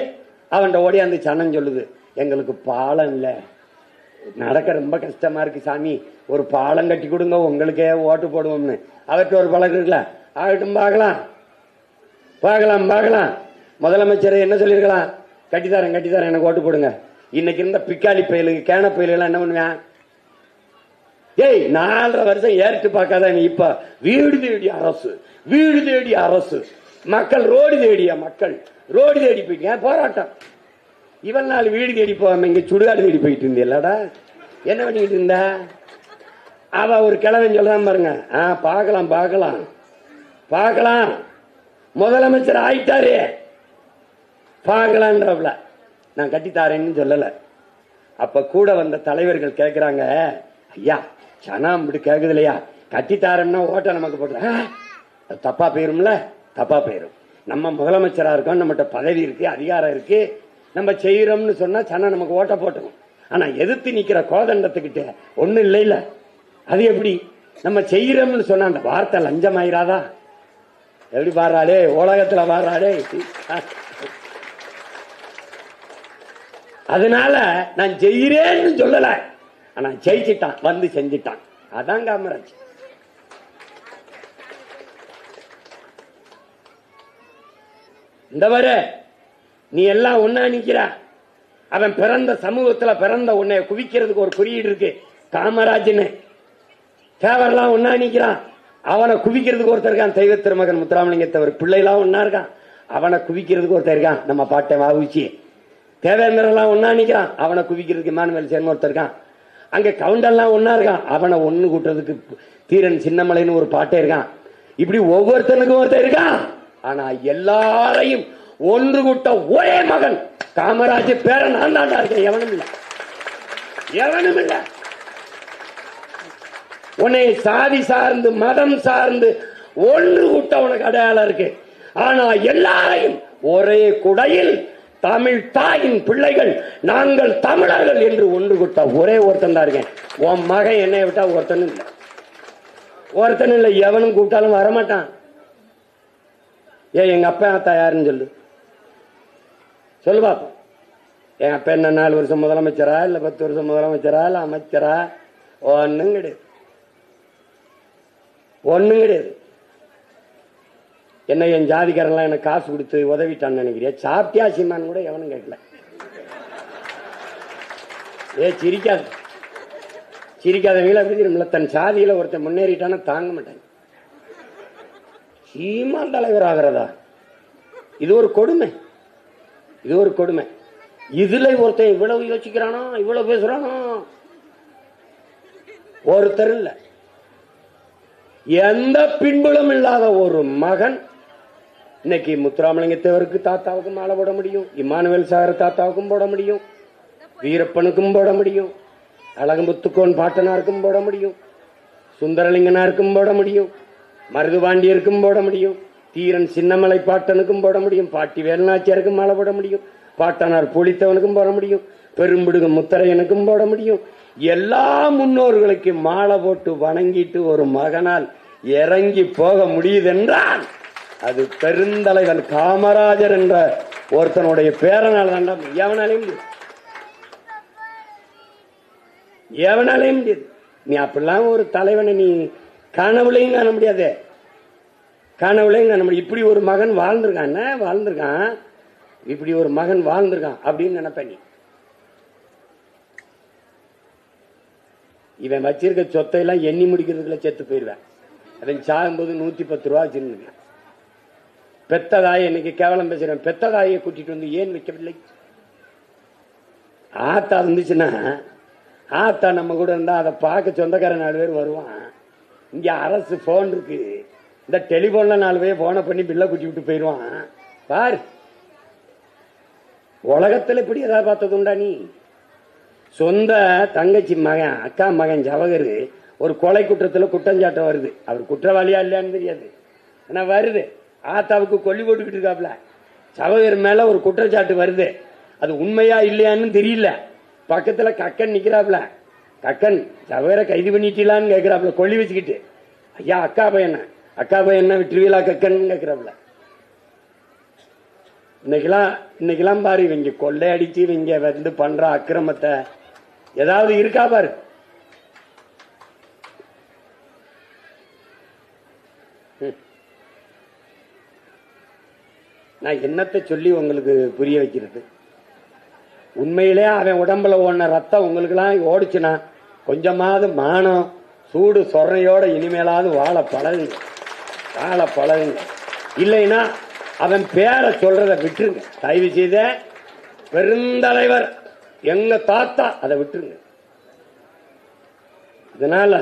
அவன் ஓடி அந்த சனம் சொல்லுது, எங்களுக்கு பாலம் இல்ல, நடக்க ரொம்ப கஷ்டமா இருக்கு சாமி, ஒரு பாலம் கட்டி கொடுங்க, உங்களுக்கே ஓட்டு போடுவோம்னு. அவர்கிட்ட ஒரு பழக்கம் இருக்குல்ல, ஆகட்டும் பார்க்கலாம் பார்க்கலாம் பார்க்கலாம். முதலமைச்சர் என்ன சொல்லிருக்கலாம், கட்டித்தாரன் கட்டித்தாரன் எனக்கு ஓட்டு போடுங்க. இன்னைக்கு இருந்த பிக்காளி பயிலுக்கு கேன பயிலுக்கு என்ன பண்ணுவேன்? ஏய் 4.5 வருஷம் ஏறிட்டு பார்க்காத நீ. இப்ப வீடு தேடி அரசு, வீடு தேடி அரசு, மக்கள் ரோடு தேடிய மக்கள் ரோடு தேடி போயிட்டீங்க. போராட்டம். இவன் நாள் வீடு தேடி போவாம இங்க சுடுகாடு தேடி போயிட்டு இருந்தேல்லடா. என்ன பண்ணிட்டு இருந்த? அவ ஒரு கிழவன் சொல்லதான் பாருங்க. பார்க்கலாம் பார்க்கலாம் பார்க்கலாம், முதலமைச்சர் ஆயிட்டாரு பார்க்கலான்றவள நான் கட்டித்தாரேன்னு சொல்லல. அப்ப கூட வந்த தலைவர்கள் கேட்கிறாங்க, ஐயா சனம் இப்படி கேக்குது இல்லையா, கட்டித்தாரம்னா ஓட்ட நமக்கு போட்டு தப்பா போயிரும்ல. தப்பா போயிரும். நம்ம முதலமைச்சரா இருக்கோம், நம்மகிட்ட பதவி இருக்கு, அதிகாரம் இருக்கு, நம்ம செய்யறோம்னு சொன்னா சனம் நமக்கு ஓட்ட போட்டோம். ஆனா எதிர்த்து நிக்கிற கோதண்டத்துக்கிட்ட ஒண்ணும் இல்லைல்ல, அது எப்படி நம்ம செய்யறோம்னு சொன்னா அந்த வார்த்தை லஞ்சமாயிராதா? எப்படி பாடுறாளே உலகத்துல பாடுறாளே. அதனால நான் செய்யறேன்னு சொல்லல, ஆனா ஜெயிச்சிட்டான், வந்து செஞ்சிட்டான். அதான் காமராஜ். இந்த வர நீ எல்லாம் ஒன்னா நிக்கிற. அவன் பிறந்த சமூகத்துல பிறந்த உன்னை குவிக்கிறதுக்கு ஒரு குறியீடு இருக்கு, காமராஜ்னு. தேவரெல்லாம் ஒன்னா நிக்கிறான், அவனை குவிக்கிறதுக்கு ஒருத்தர் இருக்கான். தெய்வ திருமகன் முத்துராமலிங்கத்தவர் பிள்ளைலாம் ஒன்னா இருக்கான், அவனை குவிக்கிறதுக்கு ஒருத்தர் இருக்கான். நம்ம பாட்டை வாவுச்சி. தேவேந்திரன் எல்லாம் ஒன்னா நிக்கிறான், அவனை குவிக்கிறதுக்கு இமானுவேல் சேர்ந்து ஒருத்தர் இருக்கான். அங்க கவுண்டெல்லாம் ஒன்னா இருக்கான், அவனை ஒண்ணு கூட்டுறதுக்கு தீரன் சின்னமலைன்னு ஒரு பாட்டே இருக்கான். இப்படி ஒவ்வொருத்தனுக்கும் ஒருத்தர் இருக்கான். ஆனா எல்லாரையும் ஒன்று கூட்ட ஒரே மகன் காமராஜ் பேர நான் தாண்டா இருக்கேன், எவனும் இல்லை. எவனும் இல்ல. உன்னை சாதி சார்ந்து மதம் சார்ந்து ஒன்று கூட்ட உனக்கு அடையாளம் இருக்கு. ஆனா எல்லாரையும் ஒரே குடையில் தமிழ் தாயின் பிள்ளைகள் நாங்கள் தமிழர்கள் என்று ஒன்று கூட்ட ஒரே ஒருத்தன் தான் இருக்கேன். உன் மகன் என்னை விட்டா ஒருத்தனும் இல்லை, ஒருத்தனும் இல்லை. எவனும் கூப்பிட்டாலும் வரமாட்டான். எங்க அப்பா அத்தா யாருன்னு சொல்லு பாப்போம். என் அப்பா என்ன 4 வருஷம் முதலமைச்சரா இல்ல 10 வருஷம் முதலமைச்சரா இல்ல அமைச்சரா? ஒன்னும் கிடையாது, ஒன்னும் கிடையாது. என்ன என் ஜாதிக்காரெல்லாம் எனக்கு காசு கொடுத்து உதவிட்டான்னு நினைக்கிறியா? சாப்பிட்டியா சீமான் கூட எவனும் கேட்கல. சிரிக்காத சிரிக்காதவங்கள எப்படி தெரியுமில்ல, தன் சாதியில ஒருத்தன் முன்னேறிட்டானா தாங்க மாட்டாங்க. சீமான் தலைவர் ஆகிறதா? இது ஒரு கொடுமை, இது ஒரு கொடுமை. இதுல ஒருத்தன் இவ்வளவு யோசிக்கிறானோ, இவ்வளவு பேசுறானோ, ஒருத்தர் இல்ல. எந்த பின்புலம் இல்லாத ஒரு மகன் இன்னைக்கு முத்துராமலிங்க தேவருக்கு தாத்தாவுக்கும் மாலை போட முடியும், இமானுவேல் சாகர் தாத்தாவுக்கும் போட முடியும், வீரப்பனுக்கும் போட முடியும், அழகமுத்துக்கோன் பாட்டனாருக்கும் போட முடியும், சுந்தரலிங்கனாருக்கும் போட முடியும், மருதுபாண்டியருக்கும் போட முடியும், தீரன் சின்னமலை பாட்டனுக்கும் போட முடியும், பாட்டி வேலுநாச்சியாருக்கும் மாலை போட முடியும், பாட்டனார் புலித்தவனுக்கும் போட முடியும், பெரும்பிடுகு முத்தரையனுக்கும் போட முடியும். எல்லா முன்னோர்களுக்கு மாலை போட்டு வணங்கிட்டு ஒரு மகனால் இறங்கி போக முடியுதென்றால் அது பெருந்தலைவன் காமராஜர் என்ற ஒருத்தனுடைய பேரனால் தான். எவனாலையும் எவனாலையும் முடியாது. நீ அப்படிலாம் ஒரு தலைவனை நீ கனவுலையும் காண முடியாது, கனவுலையும் காண முடியும். இப்படி ஒரு மகன் வாழ்ந்திருக்கான், வாழ்ந்திருக்கான், இப்படி ஒரு மகன் வாழ்ந்திருக்கான் அப்படின்னு நினைப்ப நீ. இவன் வச்சிருக்க சொத்தையெல்லாம் எண்ணி முடிக்கிறதுக்குள்ள செத்து போயிருவேன். அவன் சாகும்போது 110 ரூபா வச்சிருந்தான். பெத்ததாயை இன்னைக்கு கேவலம் பேசுறேன். பெத்ததாயை கூட்டிட்டு வந்து ஏன் வைக்கவில்லை? ஆத்தா இருந்துச்சுன்னா, ஆத்தா நம்ம கூட இருந்தா அதை பார்க்க சொந்தக்கார 4 பேர் வருவான். இங்க அரசு போன் இருக்கு, இந்த டெலிபோன்ல 4 பேர் போனை பண்ணி பில்ல குட்டி விட்டு போயிருவான். பாரு, உலகத்துல இப்படி ஏதாவது பார்த்தது உண்டா நீ? சொந்த தங்கச்சி மகன், அக்கா மகன் ஜவஹர் ஒரு கொலை குற்றத்தில் குற்றஞ்சாட்ட வருது. அவர் குற்றவாளியா இல்லையான்னு தெரியாது, ஆனா வருது. ஆத்தாவுக்கு கொல்லி போட்டுக்கிட்டு இருக்காப்ல, ஜவஹர் மேல ஒரு குற்றச்சாட்டு வருது. அது உண்மையா இல்லையான்னு தெரியல. பக்கத்துல கக்கன் நிக்கிறாப்ல, கக்கன் ஜவஹரை கைது பண்ணிட்டீங்களான்னு கேட்கிறாப்ல, கொல்லி வச்சுக்கிட்டு. ஐயா அக்கா பையன் விட்டுருவீங்களா கக்கன் கேட்கிறாப்ல. இன்னைக்கெல்லாம் பாரு, இவங்க கொள்ளை அடிச்சு இவங்க வந்து பண்ற அக்கிரமத்தை ஏதாவது இருக்கா பாரு. நான் என்னத்தை சொல்லி உங்களுக்கு புரிய வைக்கிறது? உண்மையிலே அவன் உடம்புல ஓடின ரத்தம் உங்களுக்கு எல்லாம் ஓடிச்சுனா கொஞ்சமாவது மானம் சூடு சொரணையோட இனிமேலாவது வாழ பழகுங்க, வாழ பழகுங்க. இல்லைன்னா அவன் பேரை சொல்றதை விட்டுருங்க. தயவு செய்த பெருந்தலைவர் எங்க தாத்தா, அதை விட்டுருங்க. இதனால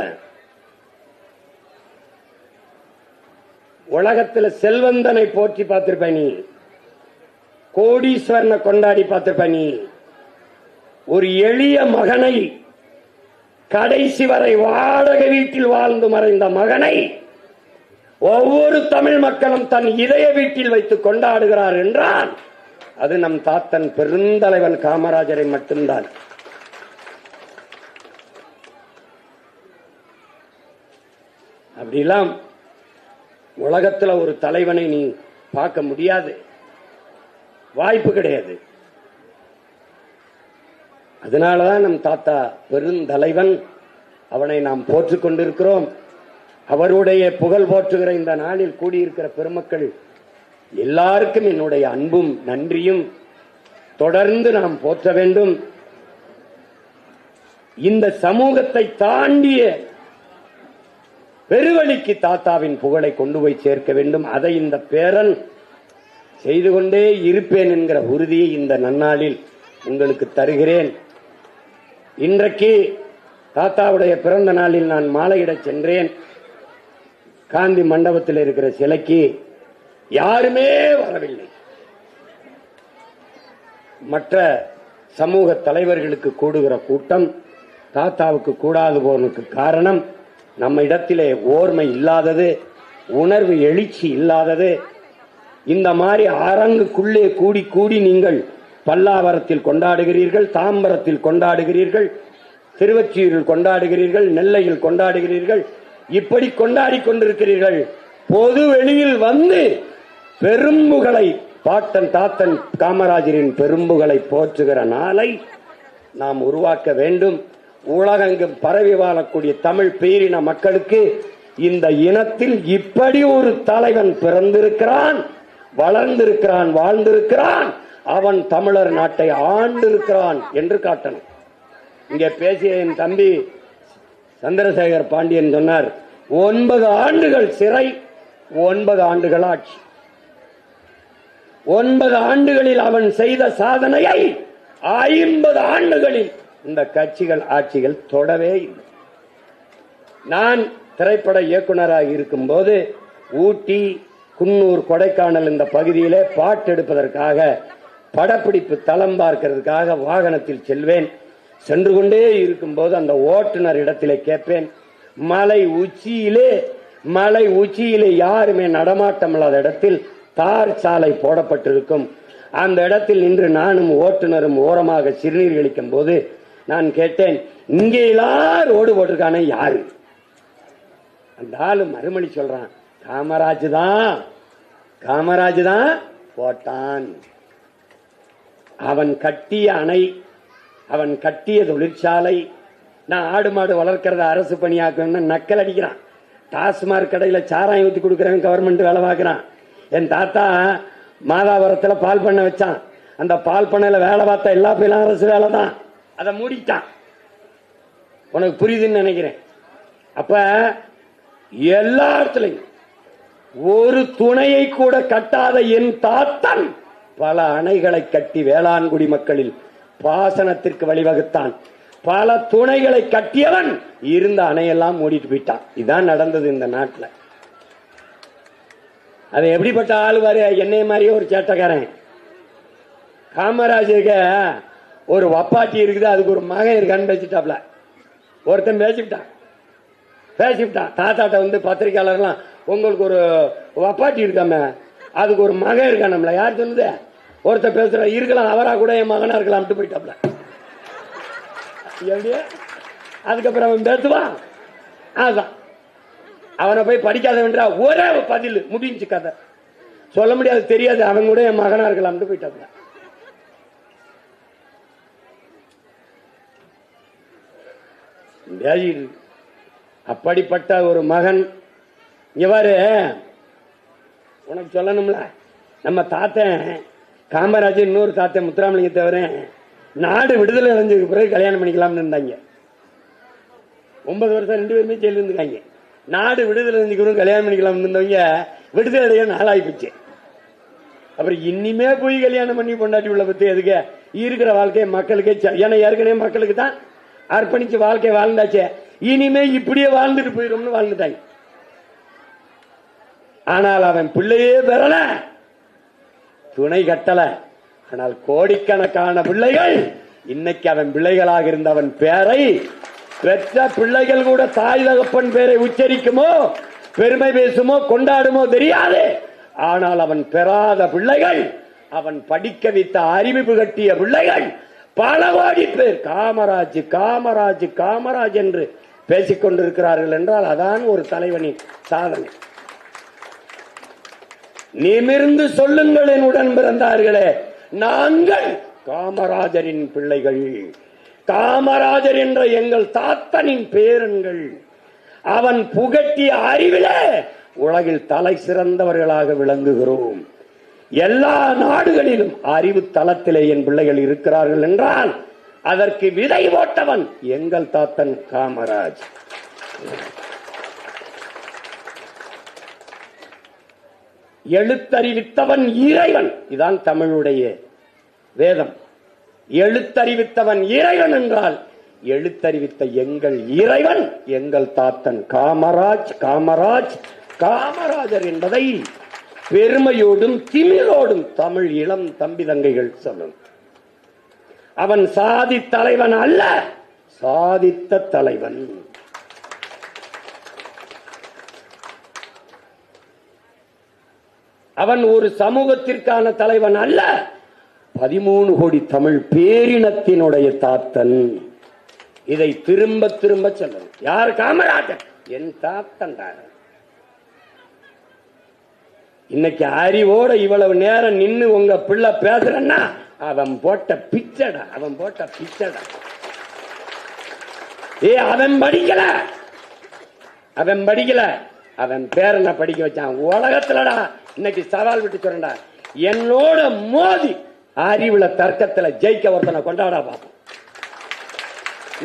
உலகத்தில் செல்வந்தனை போற்றி பார்த்திருப்ப நீ, கோடீஸ்வரனை கொண்டாடி பார்த்திருப்ப நீ. ஒரு எளிய மகனை, கடைசி வரை வாடகை வீட்டில் வாழ்ந்து மறைந்த மகனை ஒவ்வொரு தமிழ் மக்களும் தன் இதய வீட்டில் வைத்து கொண்டாடுகிறார் என்றால் அது நம் தாத்தன் பெருந்தலைவன் காமராஜரை மட்டும்தான். அப்படிலாம் உலகத்துல ஒரு தலைவனை நீ பார்க்க முடியாது, வாய்ப்பு கிடையாது. அதனாலதான் நம் தாத்தா பெருந்தலைவன், அவனை நாம் போற்றிக் கொண்டிருக்கிறோம். அவருடைய புகழ் போற்றுகிற இந்த நாளில் கூடியிருக்கிற பெருமக்கள் எல்லாருக்கும் என்னுடைய அன்பும் நன்றியும். தொடர்ந்து நாம் போற்ற வேண்டும். இந்த சமூகத்தை தாண்டிய பெருவழிக்கு தாத்தாவின் புகழை கொண்டு போய் சேர்க்க வேண்டும். அதை இந்த பேரன் செய்து கொண்டே இருப்பேன் என்கிற உறுதியை இந்த நன்னாளில் உங்களுக்கு தருகிறேன். இன்றைக்கு தாத்தாவுடைய பிறந்த நாளில் நான் மாலையிடச் சென்றேன். காந்தி மண்டபத்தில் இருக்கிற சிலைக்கு யாருமே வரவில்லை. மற்ற சமூக தலைவர்களுக்கு கூடுகிற கூட்டம் தாத்தாவுக்கு கூடாது போனதுக்கு காரணம் நம்ம இடத்திலே ஓர்மை இல்லாதது, உணர்வு எழுச்சி இல்லாதது. இந்த மாதிரி அரங்குக்குள்ளே கூடி கூடி நீங்கள் பல்லாவரத்தில் கொண்டாடுகிறீர்கள், தாம்பரத்தில் கொண்டாடுகிறீர்கள், திருவொற்றியூரில் கொண்டாடுகிறீர்கள், நெல்லையில் கொண்டாடுகிறீர்கள். இப்படி கொண்டாடி கொண்டிருக்கிறீர்கள். பொது வெளியில் வந்து பெரும்புகளை, பாட்டன் தாத்தன் காமராஜரின் பெரும்புகளை போற்றுகிற நாளை நாம் உருவாக்க வேண்டும். உலகெங்கும் பரவி வாழக்கூடிய தமிழ் பேரின மக்களுக்கு இந்த இனத்தில் இப்படி ஒரு தலைவன் பிறந்திருக்கிறான், வளர்ந்திருக்கிறான், வாழ்ந்திருக்கிறான், அவன் தமிழர் நாட்டை ஆண்டிருக்கிறான் என்று காட்டணும். இங்கே பேசிய என் தம்பி சந்திரசேகர் பாண்டியன் சொன்னார், 9 ஆண்டுகள் சிறை, 9 ஆண்டுகள் ஆட்சி. 9 ஆண்டுகளில் அவன் செய்த சாதனையை 50 ஆண்டுகளில் இந்த கட்சிகள் ஆட்சிகள் தொடவே இல்லை. நான் திரைப்பட இயக்குனராக இருக்கும் போது ஊட்டி, குன்னூர், கொடைக்கானல் இந்த பகுதியிலே பாட்டு எடுப்பதற்காக, படப்பிடிப்பு தளம் பார்க்கிறதுக்காக வாகனத்தில் செல்வேன். சென்று கொண்டே இருக்கும் போது அந்த ஓட்டுநர் இடத்திலே கேட்பேன், மலை உச்சியிலே யாருமே நடமாட்டம் இல்லாத இடத்தில் தார் சாலை போடப்பட்டிருக்கும். அந்த இடத்தில் நின்று நானும் ஓட்டுநரும் ஓரமாக சிறுநீர் கழிக்கும் போது நான் கேட்டேன், இங்கே எல்லாரும் ரோடு போட்டிருக்கானே யாரு? அந்த ஆளு மறுமொழி சொல்றான், காமராஜ் தான் போட்டான். அவன் கட்டிய அணை, அவன் கட்டிய தொழிற்சாலை. நான் ஆடு மாடு வளர்க்கறத அரசு பணியாக்கணும்னு நக்கல் அடிக்கிறான். டாஸ்மாக் கடையில சாராயம் ஊற்றி கொடுக்கறவன் கவர்மெண்ட் வேலை பார்க்கிறான். என் தாத்தா மாதாவரத்தில் பால் பண்ண வச்சான். அந்த பால் பண்ணையில வேலை பார்த்த எல்லா பேரும் அரசு வேலை தான். அதை மூடிட்டான். உனக்கு புரியுதுன்னு நினைக்கிறேன். அப்ப எல்லா இடத்துலையும் ஒரு துணையை கூட கட்டாத என் தாத்தன் பல அணைகளை கட்டி வேளாண்குடி மக்களில் பாசனத்திற்கு வழிவகுத்தான். பல துணைகளை கட்டியவன் இருந்த அணையெல்லாம் மூடிட்டு போயிட்டான். இதான் நடந்தது இந்த நாட்டில். அது எப்படிப்பட்ட ஆளுவாரு? என்னைய மாதிரியே ஒரு சேட்டக்காரன். காமராஜருக்கு ஒரு வப்பாட்டி இருக்குது, அதுக்கு ஒரு மகன் இருக்கான்னு பேசிட்டாப்ல. ஒருத்தன் பேசிவிட்டான். தாத்தாட்ட வந்து பத்திரிகையாளர்லாம், உங்களுக்கு ஒரு வப்பாட்டி இருக்காம அதுக்கு ஒரு மகன் இருக்கானம்ல. யார் சொன்னது? ஒருத்தர் பேசுற இருக்கலாம், அவரா கூட என் மகனா இருக்கலாம்ட்டு போயிட்டாப்ல. எப்படியே அதுக்கப்புறம் அவன் பேசுவான். அதுதான் அவனை போய் படிக்காதவன்றா ஒரே பதில் முடிஞ்சு கதை. சொல்ல முடியாது, தெரியாது, அவன் கூட என் மகனா இருக்கலாம்ட்டு போயிட்டாப்ல. அப்படிப்பட்ட ஒரு மகன் இவரு. உனக்கு சொல்லணும்ல, நம்ம தாத்தன் காமராஜர் இன்னொரு தாத்தன் முத்துராமலிங்க தவிர நாடு விடுதலை அடைஞ்சதுக்கு பிறகு கல்யாணம் பண்ணிக்கலாம்னு இருந்தாங்க. 9 வருஷம் 2 பேருமே ஜெயில இருந்துக்காங்க. நாடு விடுதலை அடைஞ்சுக்கிறோம் கல்யாணம் பண்ணிக்கலாம்னு இருந்தவங்க விடுதலை அடைய நாளாகி போச்சு. அப்புறம் இனிமே போய் கல்யாணம் பண்ணி பொண்டாட்டி உள்ள பத்தி எதுக்கு? இருக்கிற வாழ்க்கை மக்களுக்கே, ஏன்னா ஏற்கனவே மக்களுக்கு தான் அர்ப்பணிச்சு வாழ்க்கை வாழ்ந்தாச்சே, இனிமே இப்படியே வாழ்ந்துட்டு போயிடும்னு வாழ்ந்துட்டாங்க. ஆனால் அவன் பிள்ளையே பெறல, துணை கட்டல. ஆனால் கோடிக்கணக்கான பிள்ளைகள் இன்னைக்கு அவன் பிள்ளைகளாக இருந்த அவன் பேரை பெற்ற பிள்ளைகள் கூட தாய் தகப்பன் பேரை உச்சரிக்குமோ, பெருமை பேசுமோ, கொண்டாடுமோ தெரியாது. ஆனால் அவன் பெறாத பிள்ளைகள், அவன் படிக்க வைத்த அறிவிப்பு கட்டிய பிள்ளைகள் பல கோடி பேர் காமராஜ் காமராஜ் காமராஜ் என்று பேசிக் கொண்டிருக்கிறார்கள் என்றால் அதான் ஒரு தலைவனின் சாதனை. நிமிர்ந்து சொல்லுங்கள் என் உடன் பிறந்தார்களே, நாங்கள் காமராஜரின் பிள்ளைகள், காமராஜர் என்ற எங்கள் தாத்தனின் பேரன்கள். அவன் புகட்டிய அறிவிலே உலகில் தலை சிறந்தவர்களாக விளங்குகிறோம். எல்லா நாடுகளிலும் அறிவு தளத்திலே என் பிள்ளைகள் இருக்கிறார்கள் என்றால் அதற்கு விதை போட்டவன் எங்கள் தாத்தன் காமராஜ். எழுத்தறிவித்தவன் இறைவன். இதான் தமிழுடைய வேதம். எழுத்தறிவித்தவன் இறைவன் என்றால் எழுத்தறிவித்த எங்கள் இறைவன் எங்கள் தாத்தன் காமராஜ் காமராஜ் காமராஜர் என்பதை பெருமையோடும் திமிரோடும் தமிழ் இளம் தம்பி தங்கைகள் சொல்லும். அவன் சாதி தலைவன் அல்ல, சாதித்த தலைவன். அவன் ஒரு சமூகத்திற்கான தலைவன் அல்ல, 13 கோடி தமிழ் பேரினத்தினுடைய தாத்தன். இதை திரும்ப திரும்ப சொல்லணும். யார்? காமராஜர் என் தாத்தன். இன்னைக்கு அறிவோட இவ்வளவு நேரம் நின்னு உங்க பிள்ளை பேசுறன்னா அவன் போட்ட பிச்சடா, அவன் போட்ட பிச்சடா. அவன் படிக்கல, அவன் படிக்கல, அவன் பேரனை படிக்க வச்சான் உலகத்துலடா. இன்னைக்கு சவால் விட்டு சொல்றா, என்னோட மோதி அறிவுல தர்க்கத்துல ஜெயிக்க ஒருத்தனை கொண்டாடா பாப்போம்.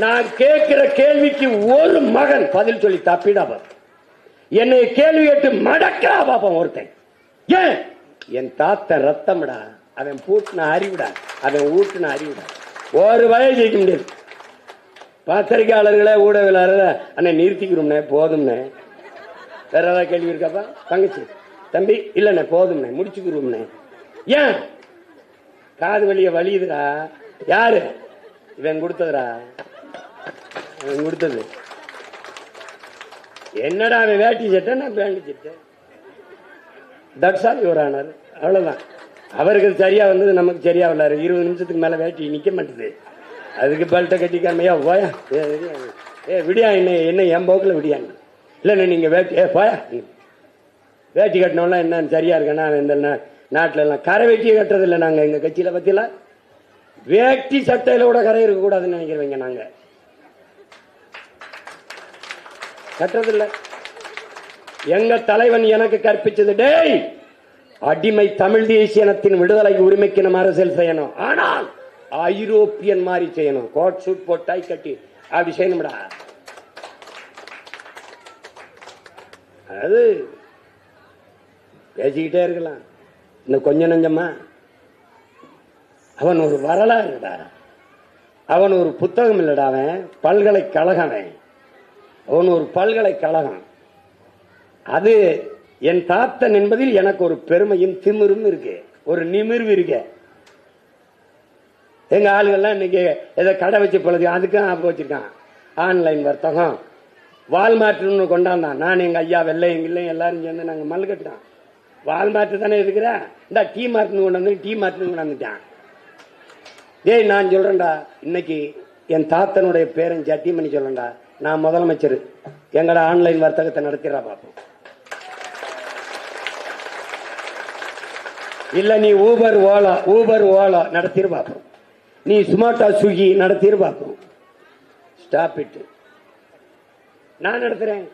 நான் கேட்கிற கேள்விக்கு ஒரு மகன் பதில் சொல்லி தப்பிடா பாப்போம். என்னை கேள்வி கேட்டு மடக்கிறா பாப்போம் ஒருத்தன். ஏன்? என் தாத்தன் ரத்தம்டா, அவன் பூட்டின அறிவுடா, அவன் ஊட்டின அறிவுடா. ஒரு வயது ஜெயிக்க முடியாது. பத்திரிகையாளர்களே ஊடகவியலாளர் அண்ணன் நிறுத்திக்கிறோம்னே, போதும்னே. வேற ஏதாவது கேள்வி இருக்காப்பா? தங்கச்சி தம்பி இல்லண்ணே போதும்னே, முடிச்சுக்கிறோம்னே. ஏன்? காது வலிய வலியுதுடா. யாரு? இவன் கொடுத்ததுடா, அவன் கொடுத்தது. என்னடா அவன் வேட்டி சட்டை, நான் பேண்ட் சட்டை. That's all your honour. அவ்வளவுதான். அவருக்கு சரியா வந்தது, நமக்கு சரியா விளாரு. 20 நிமிஷத்துக்கு மேல வேட்டி நிக்க மாட்டேது. அதுக்கு பெல்ட்டை கட்டிக்காமையா போயா விடியா, என்ன என் போக்குல விடியாங்க. இல்லைண்ணே நீங்க வேட்டி போயா, வேட்டி கட்டினோம்னா என்ன சரியா இருக்கேன்னா இந்த நாட்டில எல்லாம் கரை வேட்டியை கட்டுறது இல்லை. நாங்க எங்க கட்சியில பத்தியில வேட்டி சட்டையில கூட கரை இருக்க கூடாதுன்னு நினைக்கிறவங்க. நாங்க கட்டுறதில்லை. எங்க தலைவன் எனக்கு கற்பிச்சது, டேய் அடிமை தமிழ் தேசியனத்தின் விடுதலை உரிமைக்கு நம்ம அரசியல் செய்யணும், ஆனால் ஐரோப்பியன் மாதிரி செய்யணும். கோட் சூட் போட்டாய் கட்டி அப்படி செய்யணும்டா. அது பேசிக்கிட்டே இருக்கலாம். இன்னும் கொஞ்சம் நஞ்சமா அவன் ஒரு வரலாறுடா, அவன் ஒரு புத்தகம் இல்லடா, அவன் பல்கலைக்கழகம், அவன் ஒரு பல்கலைக்கழகம். அது என் தாத்தன் என்பதில் எனக்கு ஒரு பெருமையும் திமிரும் இருக்கு, ஒரு நிமிர்வு இருக்கு. எங்க ஆளுகள்லாம் இன்னைக்கு ஏதோ கடை வச்சு பழகு, அதுக்கும் ஆப்பு வச்சிருக்கான். ஆன்லைன் வர்த்தகம் வால்மார்ட்னு கொண்டாந்தான். நான் எங்க ஐயா வெள்ளை எங்க எல்லாரும் சேர்ந்து நாங்க மல் கட்டுறோம். வால்மார்ட் தானே இருக்கிற, இந்த டீ மார்ட்னு கொண்டாந்து டீ மார்ட்னு கொண்டாந்துட்டான். டேய் நான் சொல்றேன்டா, இன்னைக்கு என் தாத்தனுடைய பேரன் ஜட்டிமணி சொல்றேன்டா, நான் முதலமைச்சர், எங்கட ஆன்லைன் வர்த்தகத்தை நடத்திடா பார்ப்போம். இல்ல நீ ஊபர் ஓலா நடத்திரு பார்ப்போம், நீ சுமாட்டா ஸ்விக்கி நடத்திரு பார்ப்போம். Stop it. நான் நடத்துறேன்,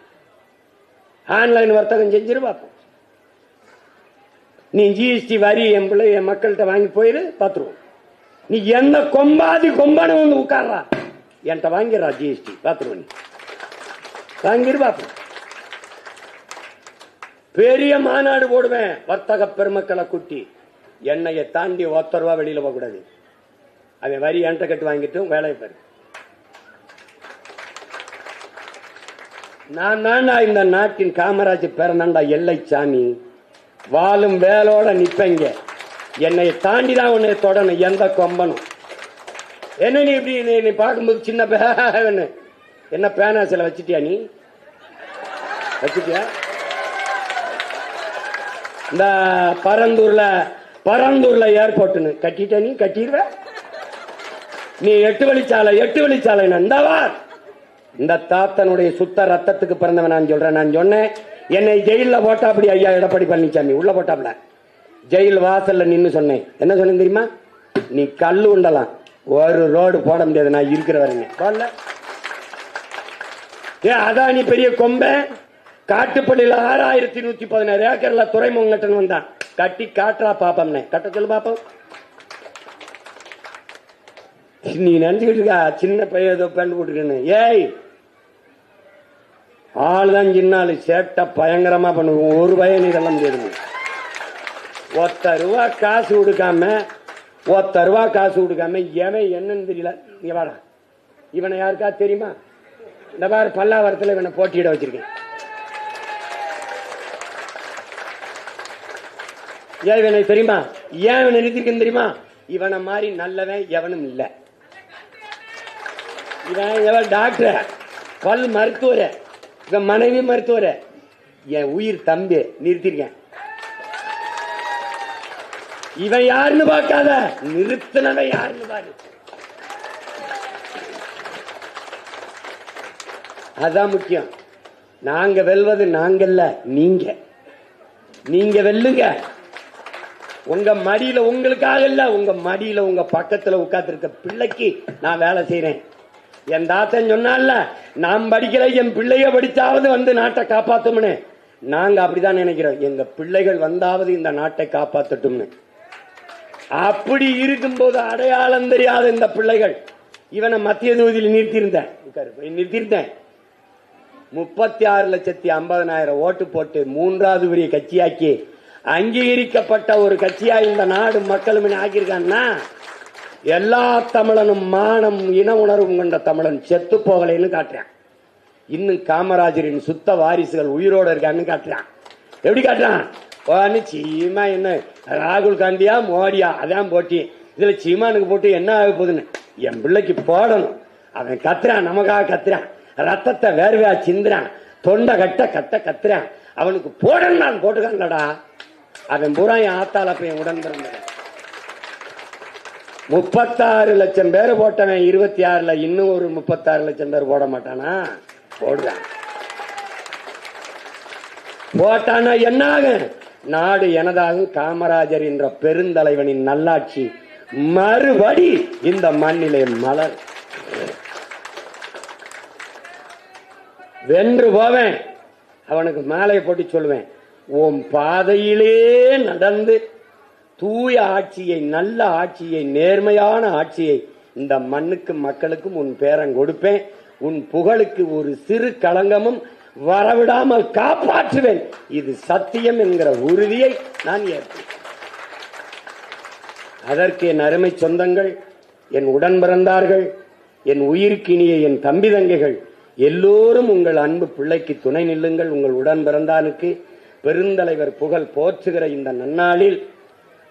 ஆன்லைன் வர்த்தகம் செஞ்சிரு பார்ப்போம். நீ ஜிஎஸ்டி வரி என் பிள்ளை என் மக்கள்கிட்ட வாங்கி போயிரு பார்த்துருவோம். நீ எந்த கொம்பாதி கொம்பானு வந்து உட்கார்றா, என்கிட்ட வாங்கிடுறா ஜிஎஸ்டி பார்த்துருவோம். நீ வாங்கிரு பார்ப்போம். பெரிய மாநாடு போடுவேன், வர்த்தக பெருமக்களை கூட்டி. எண்ணெயை தாண்டி 10 ரூபா வெளியில போக கூடாது. அவன் வரி என்கிட்ட கட்டு வாங்கிட்டும் வேலையை பாரு. நான் தாண்டா இந்த நாட்டின் காமராஜ் பேரனாண்டா எல்லை சாமி. வாழும் வேலோட நிப்பங்க, என்னை தாண்டி தான் உன்னை தொடணும் எந்த கொம்பனும். என்ன நீ இப்படி நீ பார்க்கும்போது சின்ன பேன என்ன பேனாசில வச்சுட்டியா? நீ வச்சுட்டியா? இந்த பரந்தூர்ல ஏர்போர்ட்னு கட்டிட்ட, நீ கட்டிடுவ. நீ 8 வழிச்சாலை நந்தவார். இந்த தாத்தனுடைய சுத்த ரத்தத்துக்கு பிறந்தவன் நான் சொல்றேன். நான் சொன்னேன், என்னை ஜெயில போட்டாப்படி ஐயா எடப்பாடி பழனிசாமி உள்ள போட்டாப்ல, ஜெயில் வாசல்ல நின்னு சொன்னேன். என்ன சொன்னேன் தெரியுமா? நீ கல்லு உண்டலாம், ஒரு ரோடு போட முடியாது நான் இருக்கிற வரைங்க. அதான் நீ பெரிய கொம்ப காட்டுப்பள்ளியில 6116 ஏக்கர்ல துறைமுகம் கட்டணும் வந்தான். கட்டி காட்டுறா பாப்பம்னே, கட்ட சொல்லு பாப்போம். நீ நினைச்சுக்கிட்டு இருக்கா சின்ன பையன் ஏதோ பேண்ட் போட்டுருக்கேன்னு. ஏய் ஆளுதான் சின்னாலு, சேட்டை பயங்கரமா பண்ணுவோம். ஒரு பையன் நீ சொல்ல முடியாது. ₹1 காசு கொடுக்காம எவன் என்னன்னு தெரியல. நீ வாடா, இவனை யாருக்கா தெரியுமா? இந்த மாதிரி பல்லாவரத்தில் இவனை போட்டியிட வச்சிருக்கேன். ஏன் இவனை தெரியுமா? ஏன் இவனை நிறுத்திருக்கேன்னு தெரியுமா? இவனை மாதிரி நல்லவன் எவனும் இல்லை. இவன் டாக்டர், பல் மருத்துவர், இவன் மனைவி மருத்துவர், என் உயிர் தம்பி நிறுத்திருக்கேன். இவன் யாருன்னு பார்க்காத, நிறுத்தினவன் யாருன்னு பாரு. அதான் முக்கியம். நாங்க வெல்வது நாங்கல்ல, நீங்க. நீங்க வெல்லுங்க. உங்க மடியில, உங்களுக்காக இல்ல, உங்க மடியில உங்க பக்கத்துல உட்கார்ந்து இருக்க பிள்ளைக்கு நான் வேலை செய்யறேன். என் தாத்தன் சொன்னால, நான் படிக்கல, என் பிள்ளைய படிச்சாவது வந்து நாட்டை காப்பாத்தும்னு. நாங்க அப்படிதான் நினைக்கிறோம். எங்க பிள்ளைகள் வந்தாவது இந்த நாட்டை காப்பாத்தட்டும்னு. அப்படி இருக்கும்போது அடையாளம் தெரியாத இந்த பிள்ளைகள், இவனை மத்திய தொகுதியில் நிறுத்தியிருந்தேன். 36,50,000 ஓட்டு போட்டு 3வது பெரிய கட்சியாக்கி அங்கீகரிக்கப்பட்ட ஒரு கட்சியா இந்த நாடு மக்களும் ஆக்கியிருக்கான்னா, எல்லா தமிழனும் மானம் இன உணர்வும் கொண்ட தமிழன் செத்து போகலைன்னு காட்டுறான். இன்னும் காமராஜரின் சுத்த வாரிசுகள் உயிரோடு இருக்கான்னு காட்டுறான். எப்படி காட்டுறான்? சீமா என்ன ராகுல் காந்தியா மோடியா அதான் போட்டி, இதுல சீமானுக்கு போட்டு என்ன ஆக போகுதுன்னு என் பிள்ளைக்கு போடணும். அவன் கத்துறான், நமக்காக கத்துறான், ரத்தத்தை வேர்வையா சிந்துறான், தொண்டை கட்ட கத்துறான். அவனுக்கு போடணும் நான் போட்டுக்கான்லடா. அவன் பூரா என் ஆத்தால போய் உடன் பிறந்த 36 லட்சம் பேர் போட்டவன் 26ல இன்னும் ஒரு 36 லட்சம் பேர் போட மாட்டானா? போடுறான். போட்டானா என்ன ஆகும்? நாடு எனதாகும். காமராஜர் என்ற பெருந்தலைவனின் நல்லாட்சி மறுபடி இந்த மண்ணிலே மலர். வென்று போவேன். அவனுக்கு மாலையை போட்டு சொல்லுவேன், உன் பாதையிலே நடந்து தூய ஆட்சியை, நல்ல ஆட்சியை, நேர்மையான ஆட்சியை இந்த மண்ணுக்கும் மக்களுக்கும் உன் பேரன் கொடுப்பேன். உன் புகழுக்கு ஒரு சிறு களங்கமும் வரவிடாமல் காப்பாற்றுவேன். இது சத்தியம் என்கிற உறுதியை நான் ஏற்பேன். அதற்கு என் அருமை சொந்தங்கள், என் உடன் பிறந்தார்கள், என் உயிர்க்கினிய என் தம்பி தங்கைகள் எல்லோரும் உங்கள் அன்பு பிள்ளைக்கு துணை நில்லுங்கள். உங்கள் உடன் பிறந்தானுக்கு பெருந்தலைவர் புகழ் போற்றுகிற இந்த நன்னாளில்,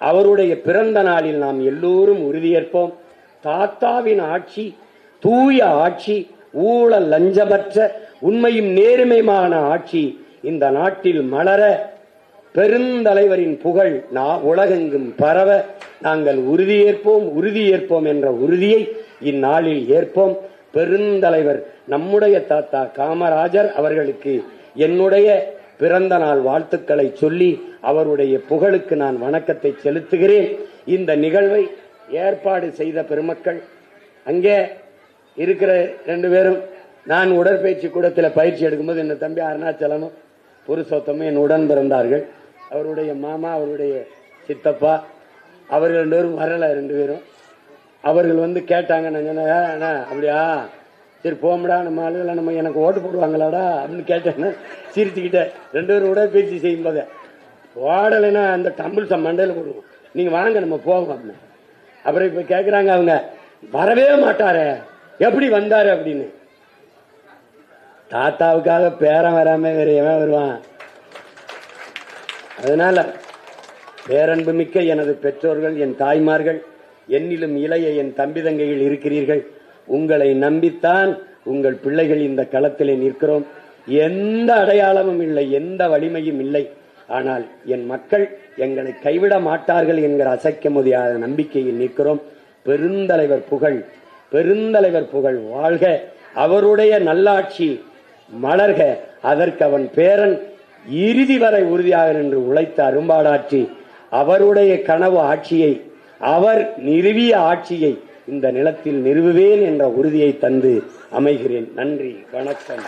அவருடைய பிறந்த நாளில் நாம் எல்லோரும் உறுதியேற்போம். தாத்தாவின் ஆட்சி தூய ஆட்சி, ஊழல் லஞ்சமற்ற உண்மையும் நேர்மையான ஆட்சி இந்த நாட்டில் மலர, பெருந்தலைவரின் புகழ் உலகெங்கும் பரவ நாங்கள் உறுதியேற்போம் என்ற உறுதியை இந்நாளில் ஏற்போம். பெருந்தலைவர் நம்முடைய தாத்தா காமராஜர் அவர்களுக்கு என்னுடைய பிறந்த நாள் வாழ்த்துக்களை சொல்லி அவருடைய புகழுக்கு நான் வணக்கத்தை செலுத்துகிறேன். இந்த நிகழ்வை ஏற்பாடு செய்த பெருமக்கள், அங்கே இருக்கிற 2 பேரும், நான் உடற்பயிற்சி கூடத்தில் பயிற்சி எடுக்கும்போது என் தம்பி அருணாச்சலமும் புருஷோத்தமும் என் உடன் பிறந்தார்கள். அவருடைய மாமா, அவருடைய சித்தப்பா, அவர்கள் 2 பேரும் வரல. 2 பேரும் அவர்கள் வந்து கேட்டாங்க. நான் சொன்னேன், அப்படியா, சரி போம்டா, நம்ம ஆளுகளை நம்ம எனக்கு ஓட்டு போடுவாங்களாடா அப்படின்னு கேட்டேன்னு சிரிச்சுக்கிட்டேன். 2 பேரும் உடற்பயிற்சி செய்யும் போது, ஓடலைன்னா அந்த டம்பிள் மண்டையில் போடுவோம், நீங்க வாங்க நம்ம போவோம் அப்படின்னு. அப்புறம் இப்ப கேட்குறாங்க அவங்க, வரவே மாட்டாரு, எப்படி வந்தாரு அப்படின்னு. தாத்தாவுக்காக பேரன் வராம வேற எவன் வருவான்? அதனால பேரன்பு மிக்க எனது பெற்றோர்கள், என் தாய்மார்கள், என்னிலும் இளைய என் தம்பி தங்கைகள் இருக்கிறீர்கள். உங்களை நம்பித்தான் உங்கள் பிள்ளைகள் இந்த களத்திலே நிற்கிறோம். எந்த அடையாளமும் இல்லை, எந்த வலிமையும் இல்லை. ஆனால் என் மக்கள் எங்களை கைவிட மாட்டார்கள் என்கிற அசைக்க முடியாத நம்பிக்கையில் நிற்கிறோம். பெருந்தலைவர் புகழ் வாழ்க, அவருடைய நல்லாட்சி மலர்க, அதற்கு அவன் பேரன் இறுதி வரை உறுதியாக நின்று உழைத்த அரும்பாடாட்சி, அவருடைய கனவு ஆட்சியை, அவர் நிறுவிய ஆட்சியை இந்த நிலத்தில் நிறுவுவேன் என்ற உறுதியை தந்து அமைகிறேன். நன்றி, வணக்கம்.